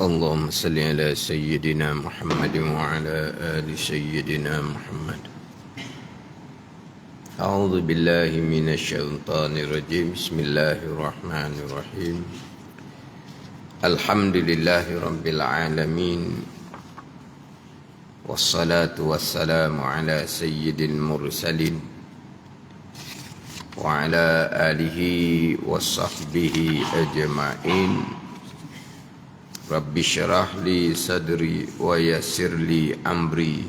اللهم صل على سيدنا محمد وعلى آل سيدنا محمد. أعوذ بالله من الشيطان الرجيم. بسم الله الرحمن الرحيم. الحمد لله رب العالمين، والصلاة والسلام على سيد المرسلين وعلى آله وصحبه أجمعين. رب اشرح لي صدري ويسر لي أمري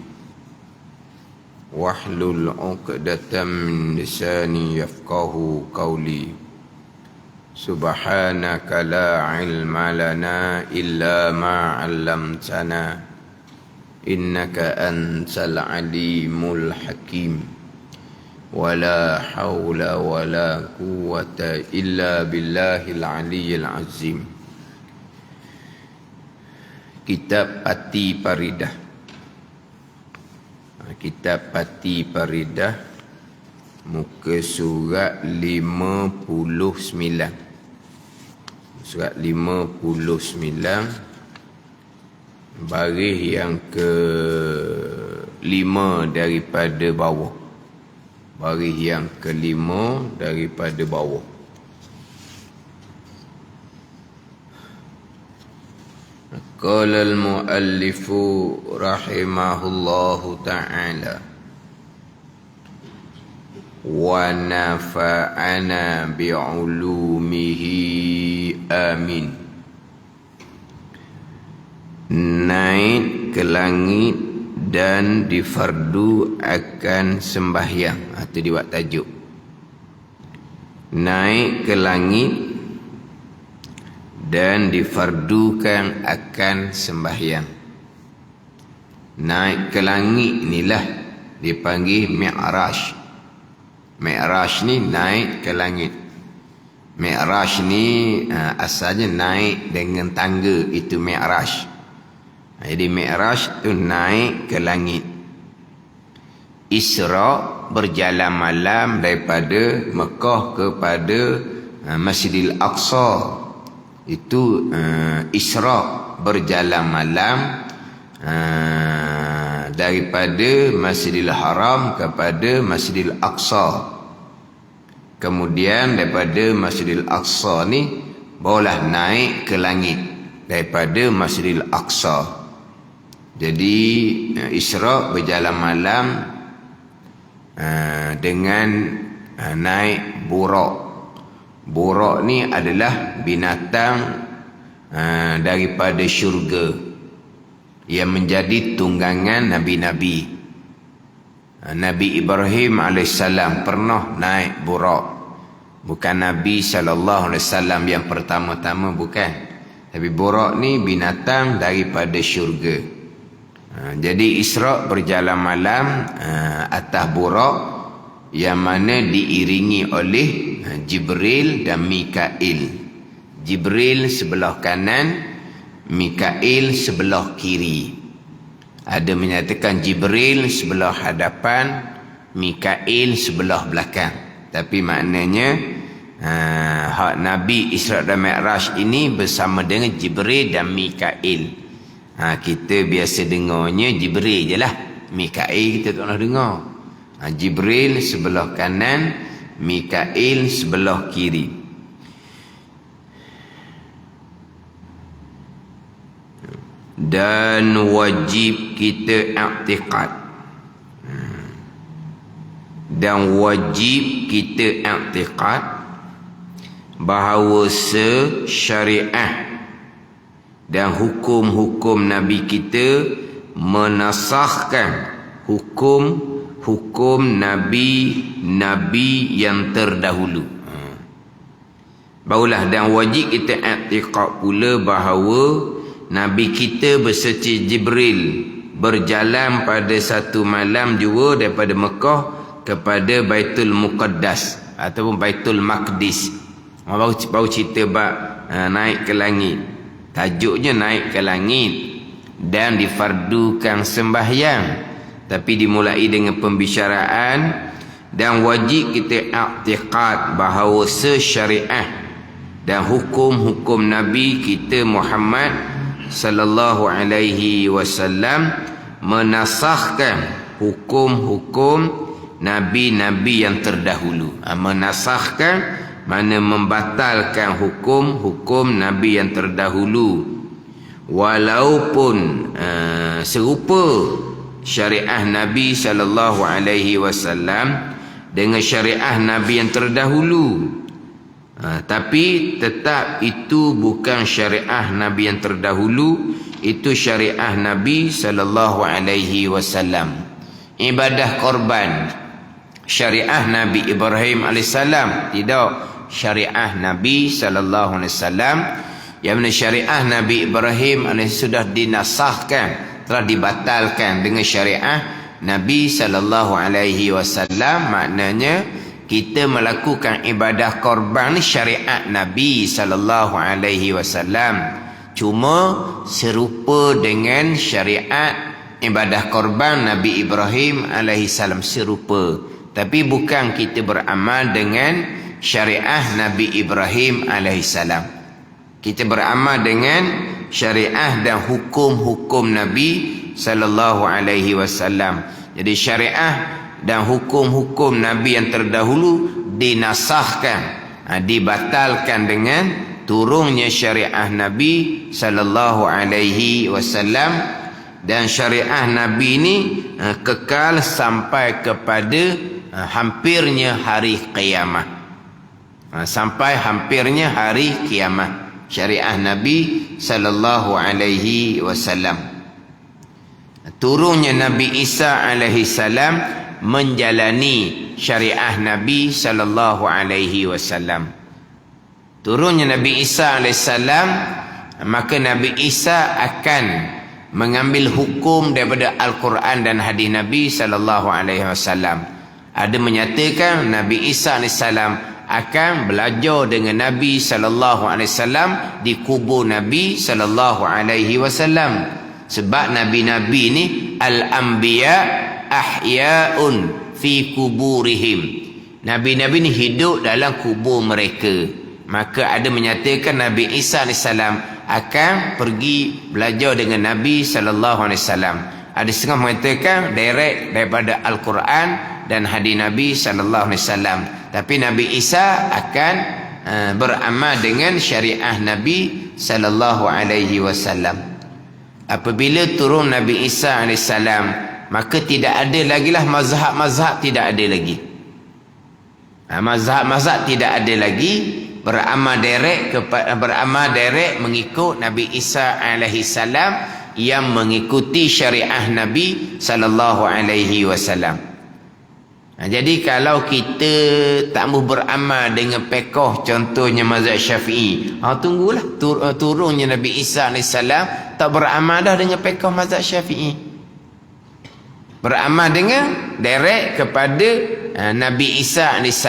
واحلل عقدة من لساني يفقه قولي. سبحانك لا علم لنا إلا ما علمتنا إنك أنت العليم الحكيم. ولا حول ولا قوة إلا بالله العلي العظيم. Kitab Pati Paridah. Kitab Pati Paridah, muka surat 59. Surat 59, baris yang ke-5 daripada bawah. Baris yang ke-5 daripada bawah. Qala al-muallifu rahimahullahu ta'ala wa nafa'ana bi'ulumihi amin. Naik ke langit dan difardu akan sembahyang, atau dibuat tajuk. Naik ke langit dan difardukan akan sembahyang. Naik ke langit inilah dipanggil Mi'raj. Mi'raj ni naik ke langit. Mi'raj ni asalnya naik dengan tangga, itu Mi'raj. Jadi Mi'raj tu naik ke langit. Isra berjalan malam daripada Mekah kepada Masjidil Aqsa. Itu Isra, berjalan malam daripada Masjidil Haram kepada Masjidil Aqsa. Kemudian daripada Masjidil Aqsa ni barulah naik ke langit daripada Masjidil Aqsa. Jadi Isra berjalan malam dengan naik burak. Burak ni adalah binatang daripada syurga yang menjadi tunggangan Nabi-Nabi. Nabi Ibrahim AS pernah naik burak. Bukan Nabi SAW yang pertama-tama, bukan. Tapi burak ni binatang daripada syurga. Jadi Isra berjalan malam atas burak yang mana diiringi oleh Jibril dan Mikail. Jibril sebelah kanan, Mikail sebelah kiri. Ada menyatakan Jibril sebelah hadapan, Mikail sebelah belakang. Tapi maknanya hak Nabi Isra dan Mi'raj ini bersama dengan Jibril dan Mikail. Kita biasa dengarnya Jibril je lah, Mikail kita tak pernah dengar. Jibril sebelah kanan, Mikail sebelah kiri. Dan wajib kita i'tiqad. Dan wajib kita i'tiqad bahawa syariah dan hukum-hukum Nabi kita menasahkan hukum Nabi yang terdahulu. Barulah dan wajib kita i'tiqad pula bahawa Nabi kita berserta Jibril berjalan pada satu malam juga daripada Mekah kepada Baitul Muqaddas ataupun Baitul Maqdis. Baru cerita bab naik ke langit. Tajuknya naik ke langit dan difardukan sembahyang. Tapi dimulai dengan pembicaraan dan wajib kita i'tiqad bahawa syariah dan hukum-hukum Nabi kita Muhammad sallallahu alaihi wasallam menasahkan hukum-hukum nabi-nabi yang terdahulu. Menasahkan mana membatalkan hukum-hukum nabi yang terdahulu, walaupun serupa syariah Nabi sallallahu alaihi wasallam dengan syariah nabi yang terdahulu. Tapi tetap itu bukan syariah nabi yang terdahulu, itu syariah Nabi sallallahu alaihi wasallam. Ibadah korban syariah Nabi Ibrahim alaihissalam, tidak syariah Nabi sallallahu alaihi wasallam. Yang mana syariah Nabi Ibrahim sudah dinasahkan, telah dibatalkan dengan syariah Nabi sallallahu alaihi wasallam. Maknanya kita melakukan ibadah korban syariat Nabi sallallahu alaihi wasallam, cuma serupa dengan syariat ibadah korban Nabi Ibrahim alaihi salam, serupa. Tapi bukan kita beramal dengan syariah Nabi Ibrahim alaihi salam. Kita beramal dengan syariah dan hukum-hukum Nabi sallallahu alaihi wasallam. Jadi syariah dan hukum-hukum Nabi yang terdahulu dinasahkan, dibatalkan dengan turunnya syariah Nabi sallallahu alaihi wasallam. Dan syariah Nabi ini kekal sampai kepada hampirnya hari kiamat. Sampai hampirnya hari kiamat syariah Nabi sallallahu alaihi wasallam. Turunnya Nabi Isa alaihi salam menjalani syariah Nabi sallallahu alaihi wasallam. Turunnya Nabi Isa alaihi salam, maka Nabi Isa akan mengambil hukum daripada Al-Quran dan hadis Nabi sallallahu alaihi wasallam. Ada menyatakan Nabi Isa alaihi salam akan belajar dengan Nabi sallallahu alaihi wasallam di kubur Nabi sallallahu alaihi wasallam. Sebab nabi-nabi ni al-anbiya ahya'un fi kuburihim. Nabi-nabi ni hidup dalam kubur mereka. Maka ada menyatakan Nabi Isa AS akan pergi belajar dengan Nabi SAW. Ada setengah mengatakan direct daripada Al-Quran dan hadis Nabi SAW. Tapi Nabi Isa akan beramal dengan syariah Nabi SAW. Apabila turun Nabi Isa AS, maka tidak ada lagi lah mazhab-mazhab, tidak ada lagi. Mazhab-mazhab tidak ada lagi. Beramal direct mengikut Nabi Isa AS yang mengikuti syariah Nabi SAW. Jadi kalau kita tak mau beramal dengan pekoh, contohnya mazhab Syafi'i, tunggulah turunnya Nabi Isa AS, tak beramal dah dengan pekoh mazhab Syafi'i. Beramal dengan direct kepada Nabi Isa AS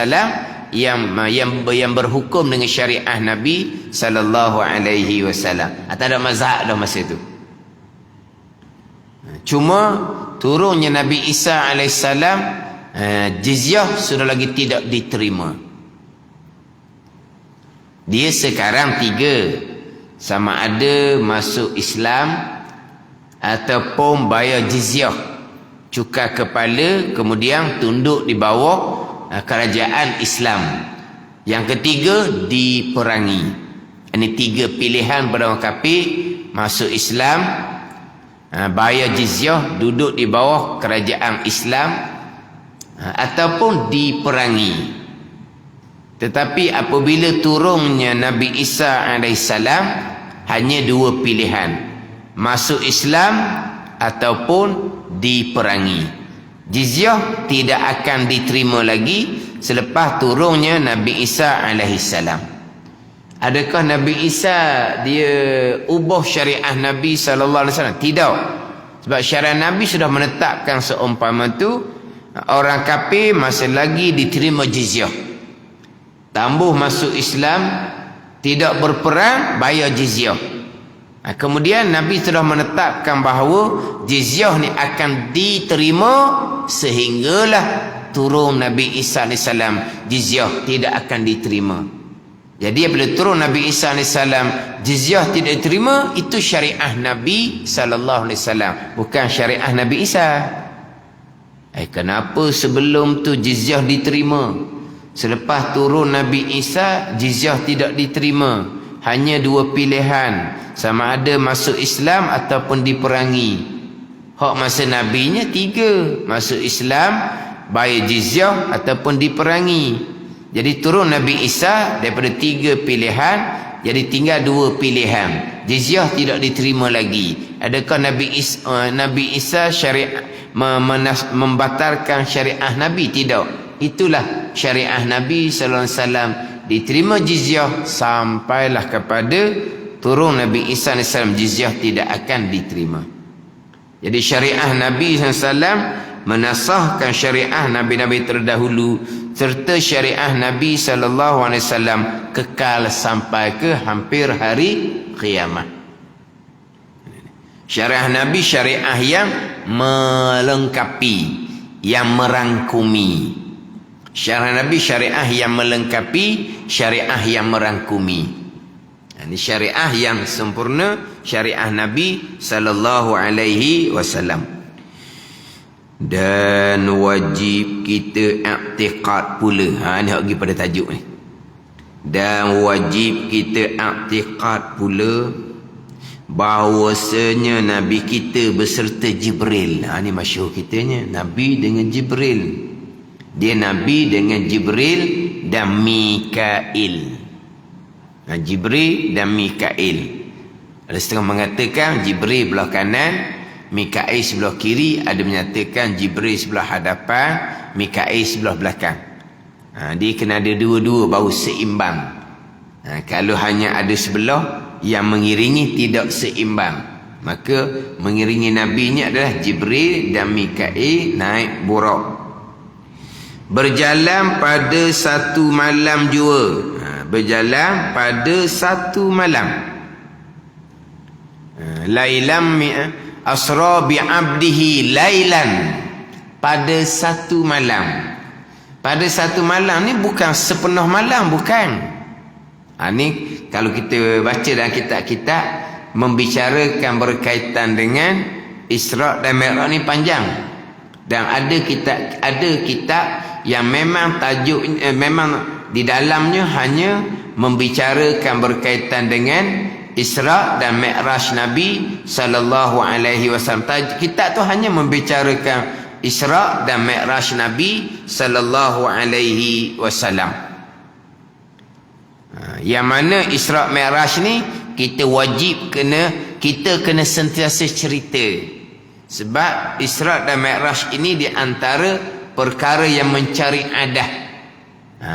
yang berhukum dengan syariah Nabi SAW. Tak ada mazhab dah masa itu. Cuma turunnya Nabi Isa AS, jizyah sudah lagi tidak diterima. Dia sekarang 3, sama ada masuk Islam ataupun bayar jizyah, cukai kepala, kemudian tunduk di bawah kerajaan Islam. Yang ketiga, diperangi. Ini 3 pilihan pada orang kafir: masuk Islam, bayar jizyah, duduk di bawah kerajaan Islam, ataupun diperangi. Tetapi apabila turunnya Nabi Isa AS, hanya 2 pilihan: masuk Islam ataupun diperangi. Jizyah tidak akan diterima lagi selepas turunnya Nabi Isa AS. Adakah Nabi Isa dia ubah syariah Nabi SAW? Tidak. Sebab syariah Nabi sudah menetapkan seumpama tu orang kafir masih lagi diterima jizyah. Tambah masuk Islam, tidak berperang, bayar jizyah. Kemudian Nabi sudah menetapkan bahawa jizyah ni akan diterima, sehinggalah turun Nabi Isa AS, jizyah tidak akan diterima. Jadi apabila turun Nabi Isa AS, jizyah tidak diterima, itu syariah Nabi SAW, bukan syariah Nabi Isa. Kenapa sebelum tu jizyah diterima, selepas turun Nabi Isa jizyah tidak diterima? Hanya dua pilihan, sama ada masuk Islam ataupun diperangi. Hak masa Nabinya tiga, masuk Islam, bayar jizyah ataupun diperangi. Jadi turun Nabi Isa daripada tiga pilihan, jadi tinggal dua pilihan. Jizyah tidak diterima lagi. Adakah Nabi Isa syariat membatalkan syariah Nabi? Tidak. Itulah syariah Nabi sallallahu alaihi wasallam, diterima jizyah sampailah kepada turun Nabi Isa alaihi salam, jizyah tidak akan diterima. Jadi syariah Nabi sallallahu alaihi wasallam menasahkan syariah nabi-nabi terdahulu, serta syariah Nabi sallallahu alaihi wasallam kekal sampai ke hampir hari kiamat. Syariah Nabi syariah yang melengkapi, yang merangkumi. Syariah Nabi syariah yang melengkapi, syariah yang merangkumi. Ini syariah yang sempurna, syariah Nabi sallallahu alaihi wasallam. Dan wajib kita i'tiqad pula. Ni pergi pada tajuk ni. Dan wajib kita i'tiqad pula bahawasanya Nabi kita beserta Jibril. Ni masyhur kitanya, Nabi dengan Jibril. Dia Nabi dengan Jibril dan Mikail. Jibril dan Mikail. Ada setengah mengatakan Jibril belah kanan, Mikail sebelah kiri. Ada menyatakan Jibril sebelah hadapan, Mikail sebelah belakang. Dia kena ada dua-dua baru seimbang. Kalau hanya ada sebelah, yang mengiringi tidak seimbang, maka mengiringi Nabi ni adalah Jibril dan Mikail naik burak. Berjalan pada satu malam jua. Berjalan pada satu malam. Lailam asra bi'abdihi lailan, pada satu malam. Pada satu malam ni bukan sepenuh malam, bukan. Ni kalau kita baca dalam kitab-kitab membicarakan berkaitan dengan Isra' dan Mi'raj ni panjang. Dan ada kitab yang memang tajuk memang di dalamnya hanya membicarakan berkaitan dengan Isra' dan Mi'raj Nabi sallallahu alaihi wasallam. Kitab tu hanya membicarakan Isra' dan Mi'raj Nabi sallallahu alaihi wasallam. Yang mana Isra' Mi'raj ni kita wajib kita kena sentiasa cerita. Sebab Isra' dan Mi'raj ini di antara perkara yang mencari adah.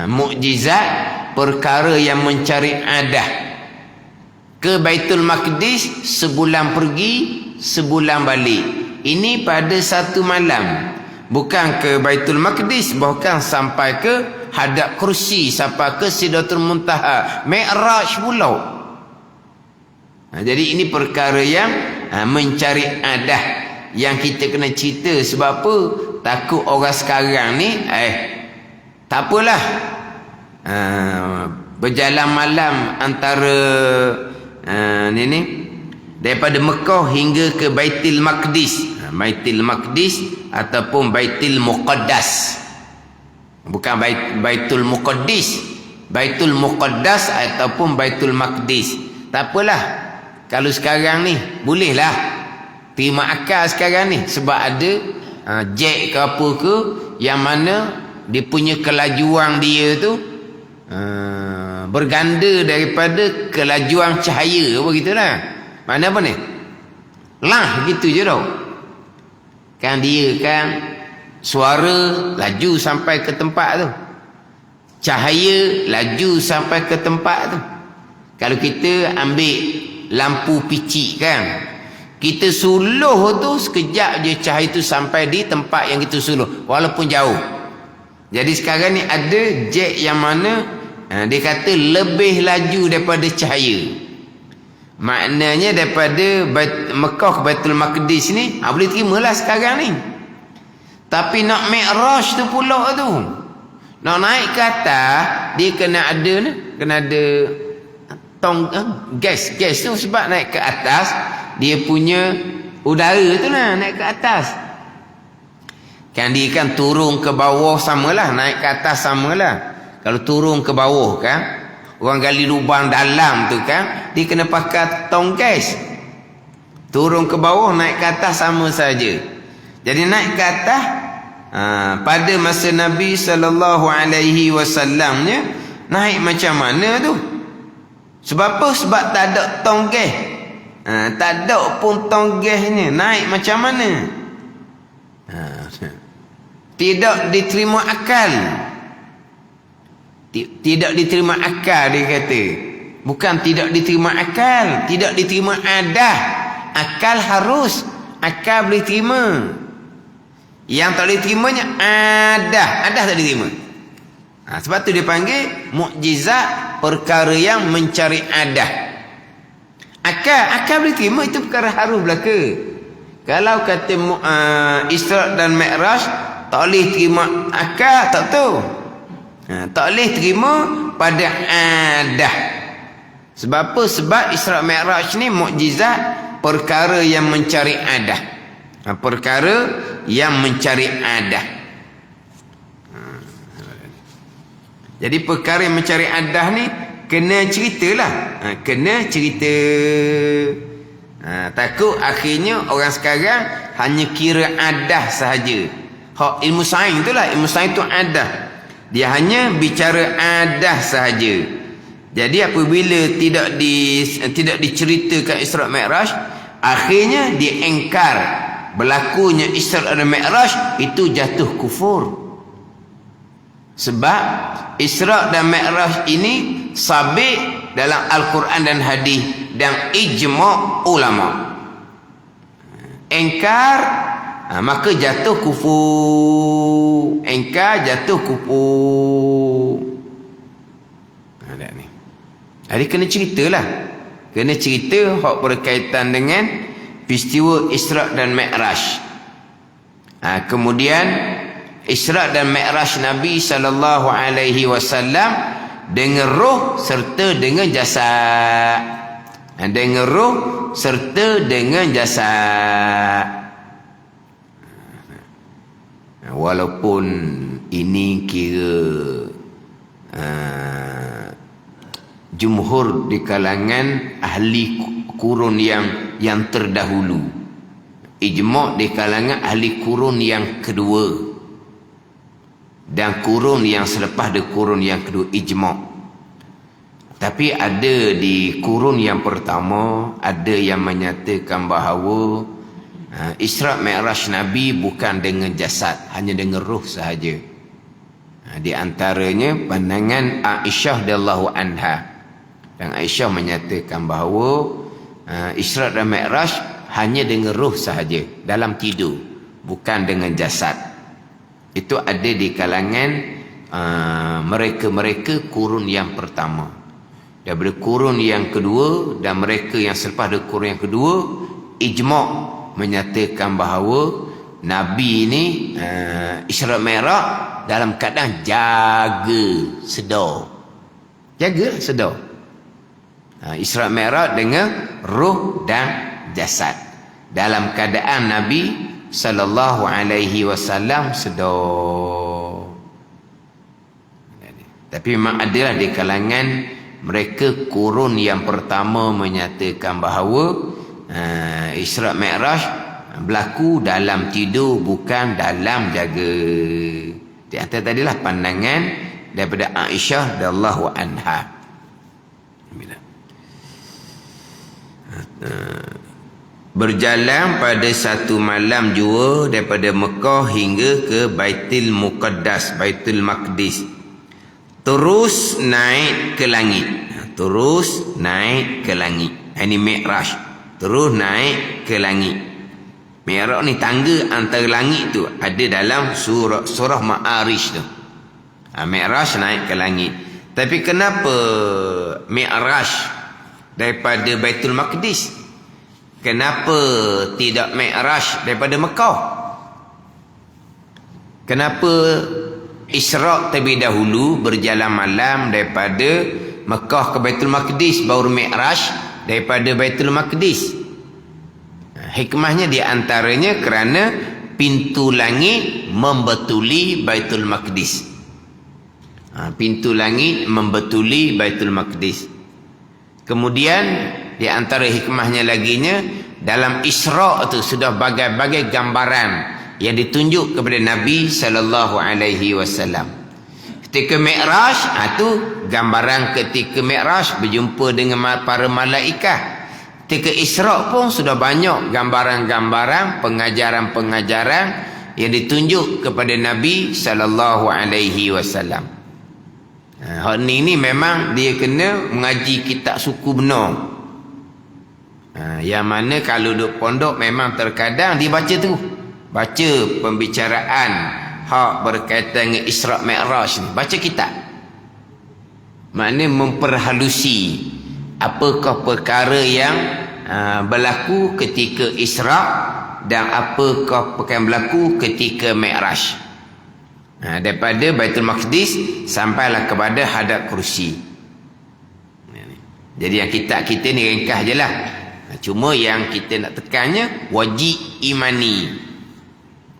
Mukjizat, perkara yang mencari adah. Ke Baitul Maqdis sebulan pergi, sebulan balik. Ini pada satu malam. Bukan ke Baitul Maqdis, bahkan sampai ke hadap kursi, sampai ke Sidratul Muntaha, Mi'raj pula. Jadi ini perkara yang mencari adah, yang kita kena cerita. Sebab apa? Takut orang sekarang ni tak apalah, berjalan malam antara ni daripada Mekah hingga ke Baitul Maqdis. Baitul Maqdis ataupun Baitul Muqaddas. Bukan Baitul Muqaddis, Baitul Muqaddas ataupun Baitul Maqdis. Tak apalah. Kalau sekarang ni bolehlah terima akal sekarang ni, sebab ada jet ke apa ke, yang mana dia punya kelajuan dia tu berganda daripada kelajuan cahaya, apa gitulah. Mana apa ni? Lah gitu je tau. Kan dia kan suara laju sampai ke tempat tu, cahaya laju sampai ke tempat tu. Kalau kita ambil lampu picik kan, kita suluh tu sekejap je cahaya tu sampai di tempat yang kita suluh, walaupun jauh. Jadi sekarang ni ada jet yang mana dia kata lebih laju daripada cahaya. Maknanya daripada Mekah ke Baitul Maqdis ni boleh terimalah sekarang ni. Tapi nak Mi'raj tu pula tu, nak naik ke atas, dia kena ada ni, kena ada tong gas tu, sebab naik ke atas dia punya udara tu lah naik ke atas. Kan dia kan turun ke bawah samalah, naik ke atas samalah. Kalau turun ke bawah kan, orang gali lubang dalam tu kan, dia kena pakai tong gas. Turun ke bawah, naik ke atas sama saja. Jadi naik ke atas, pada masa Nabi SAW nya naik macam mana tu? Sebab apa? Sebab tak ada tong gas. Tak ada pun tong gas ni, naik macam mana? Tidak diterima akal. Tidak diterima akal, dia kata. Bukan tidak diterima akal, tidak diterima adah. Akal harus, akal boleh terima. Yang tak boleh terimanya adah tak diterima. Sebab tu dia panggil mukjizat, perkara yang mencari adah. Akal boleh terima, itu perkara harus belaka. Kalau kata Isra' dan Mi'raj tak boleh terima akal, tak tahu. Tak boleh terima pada adah. Sebab apa? Sebab Isra' Mi'raj ni mukjizat, perkara yang mencari adah. Perkara yang mencari adah. Jadi perkara yang mencari adah ni kena ceritalah. Kena cerita. Takut akhirnya orang sekarang hanya kira adah sahaja. Ilmu sains itulah, ilmu sains tu adah. Dia hanya bicara adah sahaja. Jadi apabila tidak diceritakan Isra' Mi'raj, akhirnya diengkar berlakunya Isra' dan Mi'raj, itu jatuh kufur. Sebab Isra' dan Mi'raj ini sabit dalam Al-Quran dan hadis dan ijma' ulama. Engkar, maka jatuh kufur. Engkar jatuh kufur. Ada ni. Jadi kena ceritalah. Kena cerita hak berkaitan dengan peristiwa Isra' dan Mi'raj. Kemudian Isra' dan Mi'raj Nabi SAW dengan roh serta dengan jasad. Dengan roh serta dengan jasad. Walaupun ini kira jumhur di kalangan ahli kurun yang terdahulu, ijma' di kalangan ahli kurun yang kedua, dan kurun yang selepas di kurun yang kedua, ijma'. Tapi ada di kurun yang pertama, ada yang menyatakan bahawa Isra' Mi'raj Nabi bukan dengan jasad, hanya dengan ruh sahaja. Di antaranya pandangan Aisyah radhiyallahu anha. Dan Aisyah menyatakan bahawa Isra' dan Mi'raj hanya dengan ruh sahaja, dalam tidur, bukan dengan jasad. Itu ada di kalangan mereka-mereka kurun yang pertama. Daripada kurun yang kedua dan mereka yang selepas dari kurun yang kedua, ijma' menyatakan bahawa Nabi ini Isra' Mi'raj dalam keadaan jaga sedar. Jaga sedar. Isra' Mi'raj dengan roh dan jasad. Dalam keadaan Nabi sallallahu alaihi wasallam sedar. Tapi memang adalah di kalangan mereka kurun yang pertama menyatakan bahawa Isra' Mi'raj berlaku dalam tidur, bukan dalam jaga. Di antara tadilah pandangan daripada Aisyah radhiyallahu anha. Berjalan pada satu malam jua daripada Mekah hingga ke Baitul Muqaddas, Baitul Maqdis. Terus naik ke langit. Terus naik ke langit. Ini Mi'raj. Terus naik ke langit. Mi'raj ni tangga antara langit tu ada dalam surah Ma'arij tu. Mi'raj naik ke langit. Tapi kenapa Mi'raj daripada Baitul Maqdis? Kenapa tidak Mi'raj daripada Mekah? Kenapa Isra' terlebih dahulu, berjalan malam daripada Mekah ke Baitul Maqdis, baru Mi'raj daripada Baitul Maqdis. Hikmahnya di antaranya kerana pintu langit membetuli Baitul Maqdis. Pintu langit membetuli Baitul Maqdis. Kemudian di antara hikmahnya laginya, dalam Isra' itu sudah bagai-bagai gambaran yang ditunjuk kepada Nabi sallallahu alaihi wasallam. Ketika Mi'raj, itu gambaran ketika Mi'raj berjumpa dengan para malaikat. Ketika Isra' pun sudah banyak gambaran-gambaran, pengajaran-pengajaran yang ditunjuk kepada Nabi sallallahu alaihi wasallam. Hak ni memang dia kena mengaji kitab suku benar. Yang mana kalau duduk pondok memang terkadang dia baca tu. Baca pembicaraan hak berkaitan dengan Isra' Mi'raj ni. Baca kitab. Maknanya memperhalusi apakah perkara yang berlaku ketika Isra' dan apakah perkara yang berlaku ketika Mi'raj. Daripada Baitul Maqdis sampailah kepada hadap kursi. Jadi yang kita ni ringkas je lah. Cuma yang kita nak tekannya, wajib imani,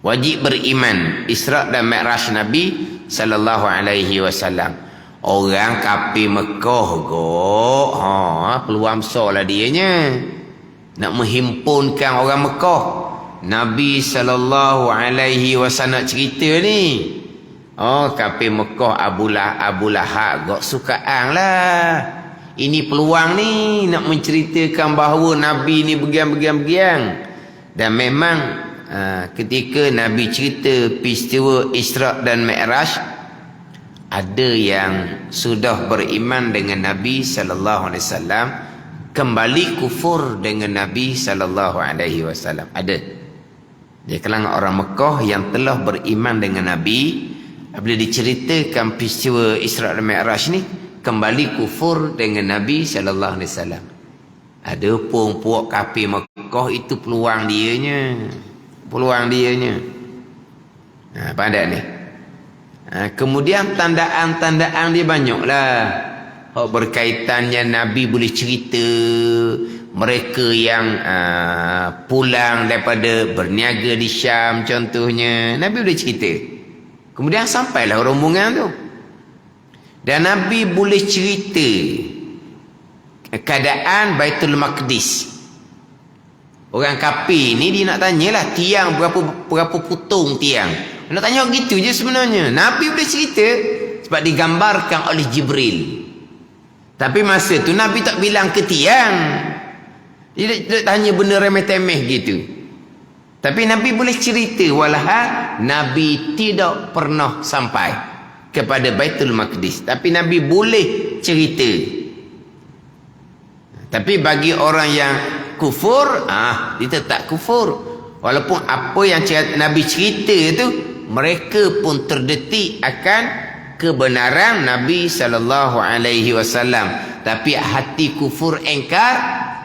wajib beriman Isra' dan Mi'raj Nabi sallallahu alaihi wasallam. Orang kafir Mekah peluang besar lah dianya nak menghimpunkan orang Mekah. Nabi sallallahu alaihi wasallam cerita ni, kafir Mekah Abu Lahab gak sukaan lah. Ini peluang ni nak menceritakan bahawa Nabi ni begian. Dan memang ketika Nabi cerita peristiwa Isra' dan Mi'raj, ada yang sudah beriman dengan Nabi sallallahu alaihi wasallam kembali kufur dengan Nabi sallallahu alaihi wasallam. Ada di kalangan orang Mekah yang telah beriman dengan Nabi, bila diceritakan peristiwa Isra' dan Mi'raj ni, kembali kufur dengan Nabi sallallahu alaihi wasallam. Ada puak kafir Mekah, itu peluang dianya. Pandai ni. Kemudian tandaan-tandaan dia banyaklah. Berkaitannya Nabi boleh cerita mereka yang pulang daripada berniaga di Syam contohnya, Nabi boleh cerita. Kemudian sampailah rombongan tu. Dan Nabi boleh cerita keadaan Baitul Maqdis. Orang kafir ni dia nak tanyalah tiang berapa putung tiang. Nak tanya gitu je sebenarnya. Nabi boleh cerita sebab digambarkan oleh Jibril. Tapi masa tu Nabi tak bilang ke tiang. Dia tak tanya benda remeh-temeh gitu. Tapi Nabi boleh cerita, walhal Nabi tidak pernah sampai kepada Baitul Maqdis, tapi Nabi boleh cerita. Tapi bagi orang yang kufur, dia tetap kufur. Walaupun apa yang Nabi cerita tu, mereka pun terdetik akan kebenaran Nabi sallallahu alaihi wasallam. Tapi hati kufur engkar,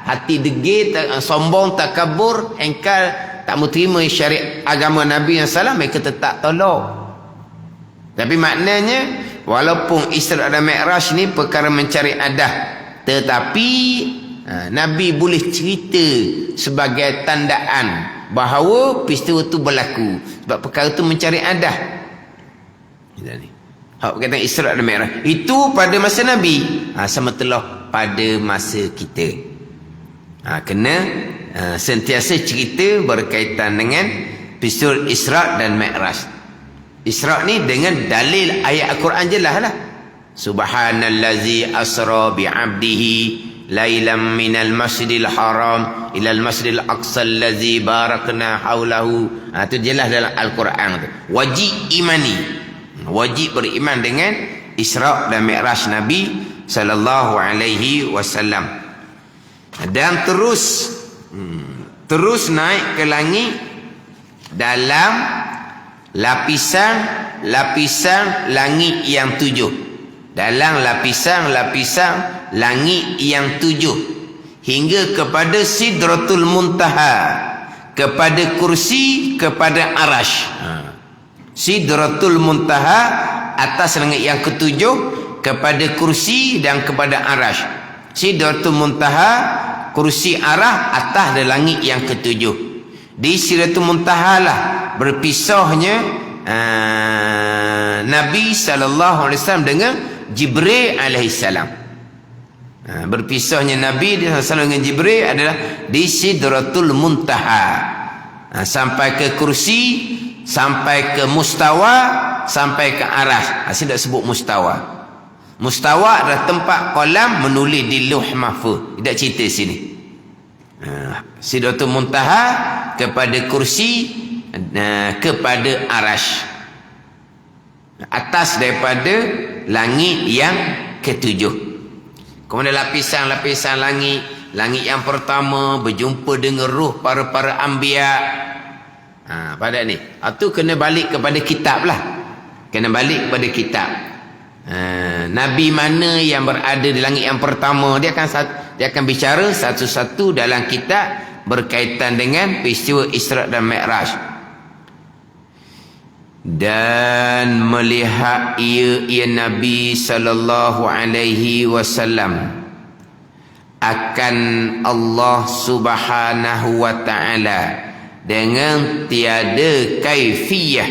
hati degil, sombong, takabur, engkar, tak mau terima syariat agama Nabi SAW, mereka tetap tolak. Tapi maknanya, walaupun Isra' dan Mi'raj ni perkara mencari adah, tetapi Nabi boleh cerita sebagai tandaan bahawa peristiwa tu berlaku. Sebab perkara tu mencari adah. Hak berkaitan Isra' dan Mi'raj itu pada masa Nabi, sama telah pada masa kita. Kena sentiasa cerita berkaitan dengan peristiwa Isra' dan Mi'raj. Isra' ni dengan dalil ayat Al-Quran jelas lah. Subhanallazi asra bi'abdihi lailam minal masjidil haram ilal masjidil aqsa allazi barakna haulahu. Itu jelas dalam Al-Quran tu. Wajib imani, wajib beriman dengan Isra' dan Mi'raj Nabi sallallahu alaihi wasallam. Dan terus naik ke langit dalam lapisan langit yang 7. Dalam lapisan langit yang 7 hingga kepada Sidratul Muntaha, kepada kursi, kepada Arash. Sidratul Muntaha atas langit yang ketujuh, kepada kursi dan kepada arash. Sidratul Muntaha, kursi arah, atas dan langit yang ketujuh. Di Sidratul Muntaha lah berpisahnya Nabi SAW dengan Jibril alaihissalam. Berpisahnya Nabi SAW dengan Jibril adalah di Sidratul Muntaha. Sampai ke kursi, sampai ke mustawa, sampai ke arash. Saya tak sebut mustawa. Mustawa adalah tempat qalam menulis di Lauh Mahfuz. Tidak cerita sini. Sidratul Muntaha kepada kursi, kepada arash, atas daripada langit yang ketujuh. Kemudian lapisan-lapisan langit. Langit yang pertama berjumpa dengan ruh para anbiya. Pada ni. Itu kena balik kepada kitab lah. Kena balik kepada kitab. Nabi mana yang berada di langit yang pertama, dia akan bicara satu-satu dalam kitab berkaitan dengan peristiwa Isra' dan Mi'raj. Dan melihat ia Nabi sallallahu alaihi wasallam akan Allah Subhanahu wa taala dengan tiada kaifiyah,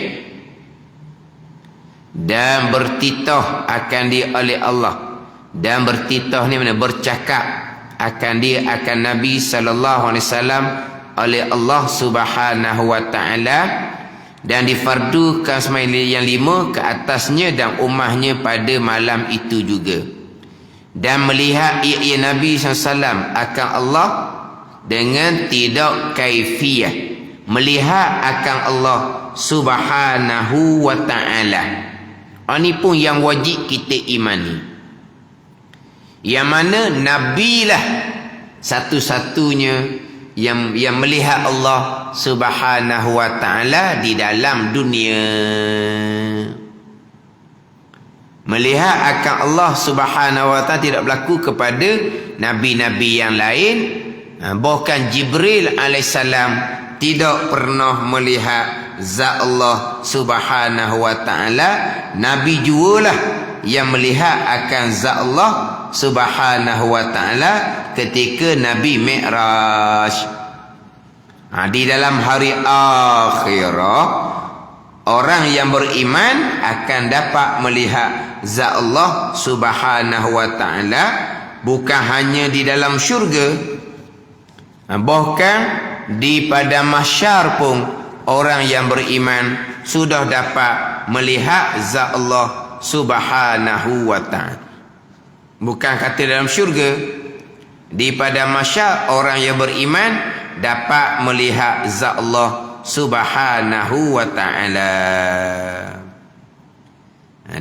dan bertitah akan dia oleh Allah. Dan bertitah ni mana? Bercakap akan dia, akan Nabi sallallahu alaihi wasallam oleh Allah Subhanahu wa taala, dan difardukan sembahyang yang 5 ke atasnya dan ummahnya pada malam itu juga. Dan melihat ia Nabi SAW akan Allah dengan tidak kaifiyah, melihat akan Allah Subhanahu wa ta'ala. Ini pun yang wajib kita imani. Yang mana Nabi lah satu-satunya yang melihat Allah Subhanahu wa ta'ala di dalam dunia. Melihat akan Allah Subhanahu wa ta'ala tidak berlaku kepada Nabi-Nabi yang lain. Bahkan Jibril alaihissalam tidak pernah melihat zat Allah Subhanahu wa ta'ala. Nabi jualah yang melihat akan zat Allah Subhanahu wa ta'ala ketika Nabi Mi'raj. Di dalam hari akhirah, orang yang beriman akan dapat melihat zat Allah Subhanahu wa ta'ala, bukan hanya di dalam syurga, bahkan di padang mahsyar pun orang yang beriman sudah dapat melihat zat Allah Subhanahu wa ta'ala. Bukan kata dalam syurga, di padang mahsyar orang yang beriman dapat melihat zat Allah Subhanahu wa ta'ala.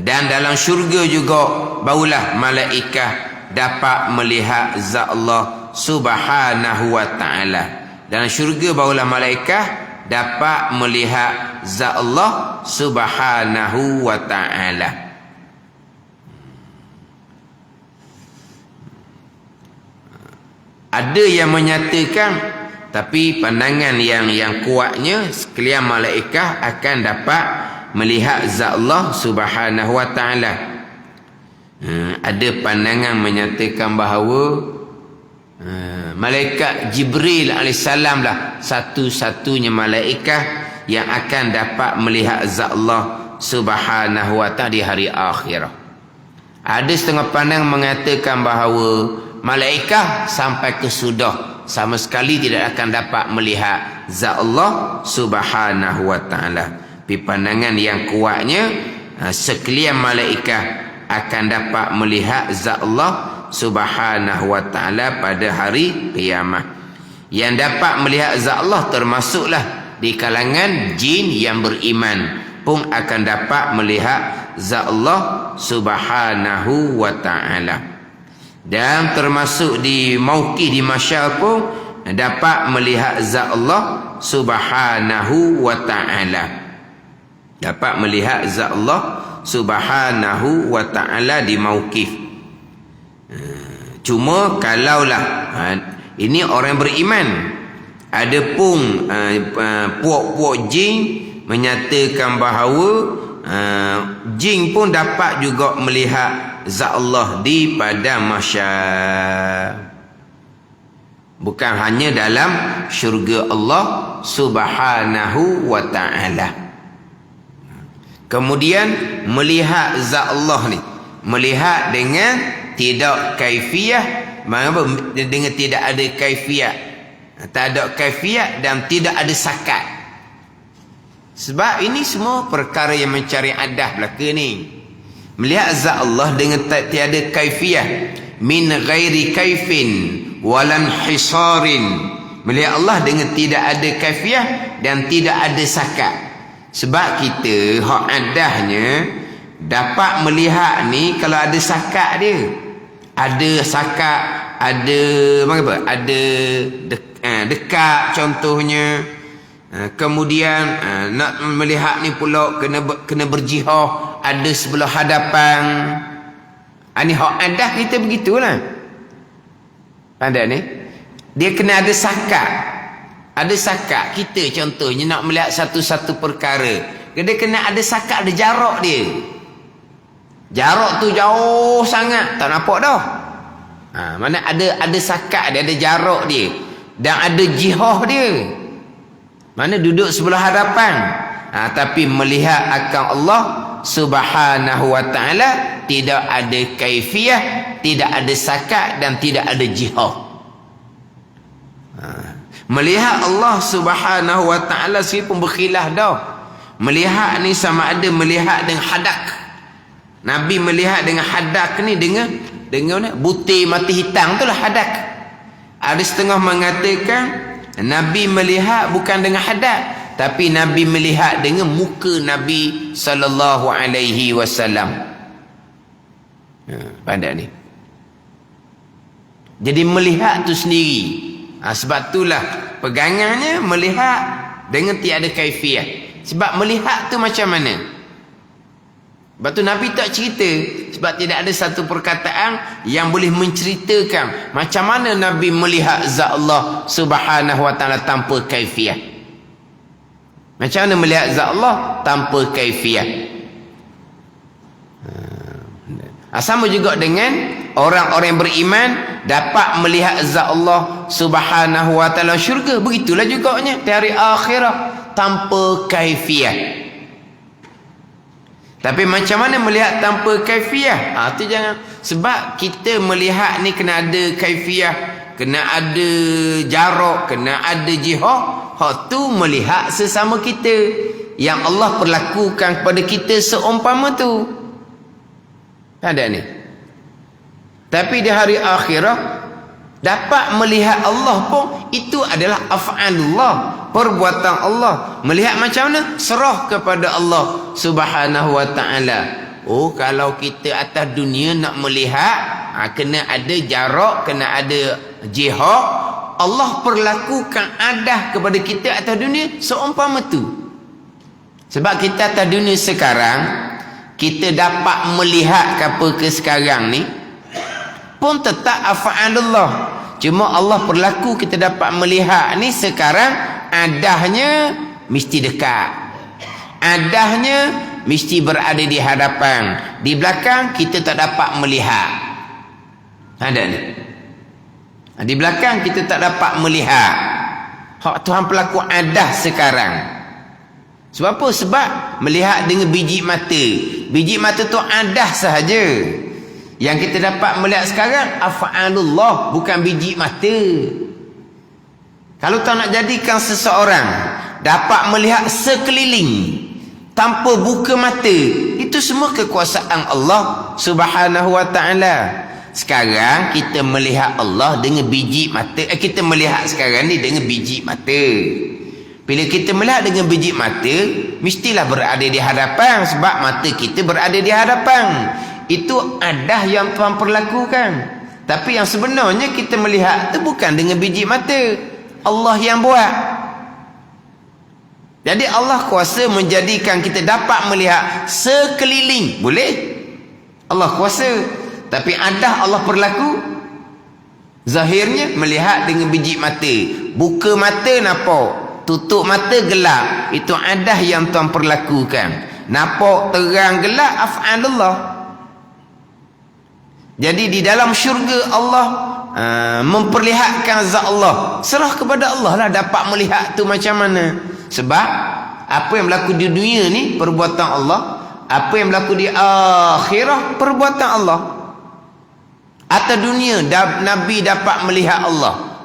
Dan dalam syurga juga barulah malaikat dapat melihat zat Allah Subhanahu wa ta'ala. Dalam syurga barulah malaikat dapat melihat zat Allah Subhanahu wa ta'ala. Ada yang menyatakan, tapi pandangan yang kuatnya sekalian malaikat akan dapat melihat zat Allah Subhanahu wa ta'ala. Ada pandangan menyatakan bahawa malaikat Jibril alaihissalam lah satu-satunya malaikat yang akan dapat melihat zat Allah Subhanahu wa ta'ala di hari akhirah. Ada setengah pandang mengatakan bahawa malaikat sampai kesudah sama sekali tidak akan dapat melihat zat Allah Subhanahu wa ta'ala. Tapi pandangan yang kuatnya sekalian malaikat akan dapat melihat zat Allah Subhanahu wa ta'ala pada hari kiamat. Yang dapat melihat zat Allah termasuklah di kalangan jin yang beriman pun akan dapat melihat zat Allah Subhanahu wa ta'ala. Dan termasuk di mauqif di mahsyar pun dapat melihat zat Allah Subhanahu wa ta'ala. Dapat melihat zat Allah Subhanahu wa ta'ala di mauqif. Cuma kalaulah ini orang beriman, ada pun puak-puak jin menyatakan bahawa jin pun dapat juga melihat zat Allah di padang mahsyar. Bukan hanya dalam syurga Allah Subhanahu wa ta'ala. Kemudian melihat zat Allah ni, melihat dengan tidak kaifiah, dengan tidak ada kaifiat. Tak ada kaifiat dan tidak ada sakat. Sebab ini semua perkara yang mencari adah belaka ni. Melihat zat Allah dengan tiada kaifiah, min ghairi kaifin walan hisarin. Melihat Allah dengan tidak ada kaifiah dan tidak ada sakat. Sebab kita hak adahnya dapat melihat ni kalau ada sakat dia. Ada sakat, ada apa? Ada dekat contohnya. Kemudian nak melihat ni pula kena berjihad, ada sebelah hadapan. Ini hak adah kita begitulah. Pandai ni. Dia kena ada sakat. Ada sakat. Kita contohnya nak melihat satu-satu perkara. Dia kena ada sakat, ada jarak dia. Jarak tu jauh sangat, tak nampak dah. Mana ada sakat dia, ada jarak dia. Dan ada jihah dia. Mana duduk sebelah hadapan. Tapi melihat akan Allah Subhanahu wa ta'ala tidak ada kaifiah, tidak ada sakat dan tidak ada jihah. Melihat Allah Subhanahu wa ta'ala sendiri pun berkhilaf dah. Melihat ni sama ada melihat dengan hadak. Nabi melihat dengan hadak ni dengan butir mata hitam tu lah hadak. Ada setengah mengatakan Nabi melihat bukan dengan hadak, tapi Nabi melihat dengan muka Nabi sallallahu alaihi wasallam. Pandai ni. Jadi melihat tu sendiri. Sebab itulah pegangannya melihat dengan tiada kaifiah. Sebab melihat tu macam mana? Sebab tu Nabi tak cerita. Sebab tidak ada satu perkataan yang boleh menceritakan macam mana Nabi melihat zat Allah Subhanahu wa ta'ala tanpa kaifiah. Macam mana melihat zat Allah tanpa kaifiah. Sama juga dengan orang-orang yang beriman dapat melihat zat Allah Subhanahu wa ta'ala syurga. Begitulah juganya di hari akhirat tanpa kaifiah. Tapi macam mana melihat tanpa kaifiah? Tu jangan. Sebab kita melihat ni kena ada kaifiah, kena ada jarak, kena ada jihad. Hak tu melihat sesama kita yang Allah perlakukan kepada kita seumpama tu. Ada ni. Tapi di hari akhirat dapat melihat Allah pun itu adalah af'alullah, perbuatan Allah. Melihat macam mana? Serah kepada Allah Subhanahu wa ta'ala. Kalau kita atas dunia nak melihat, kena ada jarak, kena ada jihad. Allah perlakukan adah kepada kita atas dunia seumpama tu. Sebab kita atas dunia sekarang, kita dapat melihat apa ke sekarang ni pun tetap af'alullah. Cuma Allah perlaku kita dapat melihat ni sekarang adahnya mesti dekat. Adahnya mesti berada di hadapan. Di belakang kita tak dapat melihat. Ada ni. Di belakang kita tak dapat melihat. Hak Tuhan perlaku adah sekarang. Sebab apa? Sebab melihat dengan biji mata. Biji mata tu adah sahaja. Yang kita dapat melihat sekarang af'alullah, bukan biji mata. Kalau tak nak jadikan seseorang dapat melihat sekeliling tanpa buka mata, itu semua kekuasaan Allah Subhanahu wa ta'ala. Sekarang kita melihat Allah dengan biji mata. Kita melihat sekarang ni dengan biji mata. Bila kita melihat dengan biji mata, mestilah berada di hadapan. Sebab mata kita berada di hadapan. Itu adah yang Tuhan perlakukan. Tapi yang sebenarnya kita melihat itu bukan dengan biji mata. Allah yang buat. Jadi Allah kuasa menjadikan kita dapat melihat sekeliling. Boleh? Allah kuasa. Tapi adah Allah perlaku. Zahirnya melihat dengan biji mata. Buka mata nampak. Tutup mata gelap. Itu adah yang Tuhan perlakukan. nampak terang gelap af'alullah. Jadi di dalam syurga Allah memperlihatkan zat Allah. Serah kepada Allah lah dapat melihat tu macam mana. Sebab apa yang berlaku di dunia ni perbuatan Allah, apa yang berlaku di akhirah perbuatan Allah. Atas dunia Nabi dapat melihat Allah.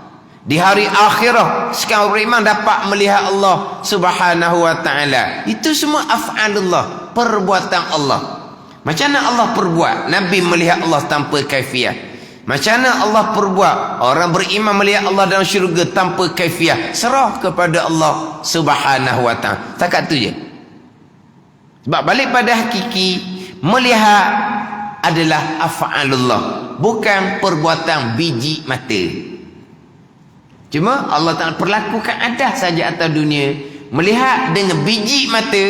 Di hari akhirah sekarang beriman dapat melihat Allah Subhanahu wa taala. Itu semua af'alullah, perbuatan Allah. Macam mana Allah perbuat? Nabi melihat Allah tanpa kaifiah. Macam mana Allah perbuat? Orang beriman melihat Allah dalam syurga tanpa kaifiah. Serah kepada Allah Subhanahu wa taala. Takat tu je. Sebab balik pada hakiki, melihat adalah af'alullah, bukan perbuatan biji mata. Cuma Allah Ta'ala perlakukan adah saja atas dunia. Melihat dengan biji mata.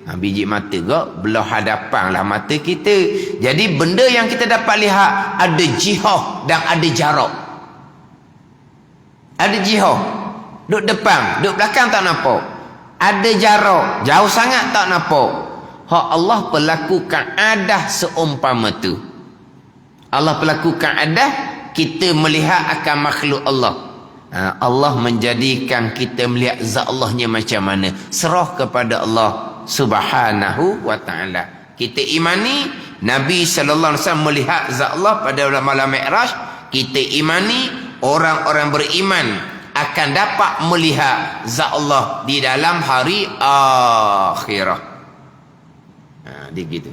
Biji mata kok belah hadapan lah mata kita. Jadi benda yang kita dapat lihat ada jihah dan ada jarak. Ada jihah, duduk depan, duduk belakang tak nampak. Ada jarak, jauh sangat tak nampak. Hak Allah perlakukan adah seumpama tu. Allah perlakukan adah, kita melihat akan makhluk Allah. Allah menjadikan kita melihat zat Allahnya macam mana. Serah kepada Allah Subhanahu wa ta'ala. Kita imani Nabi sallallahu alaihi wasallam melihat zat Allah pada malam Mi'raj. Kita imani orang-orang beriman akan dapat melihat zat Allah di dalam hari akhirah. Dia gitu.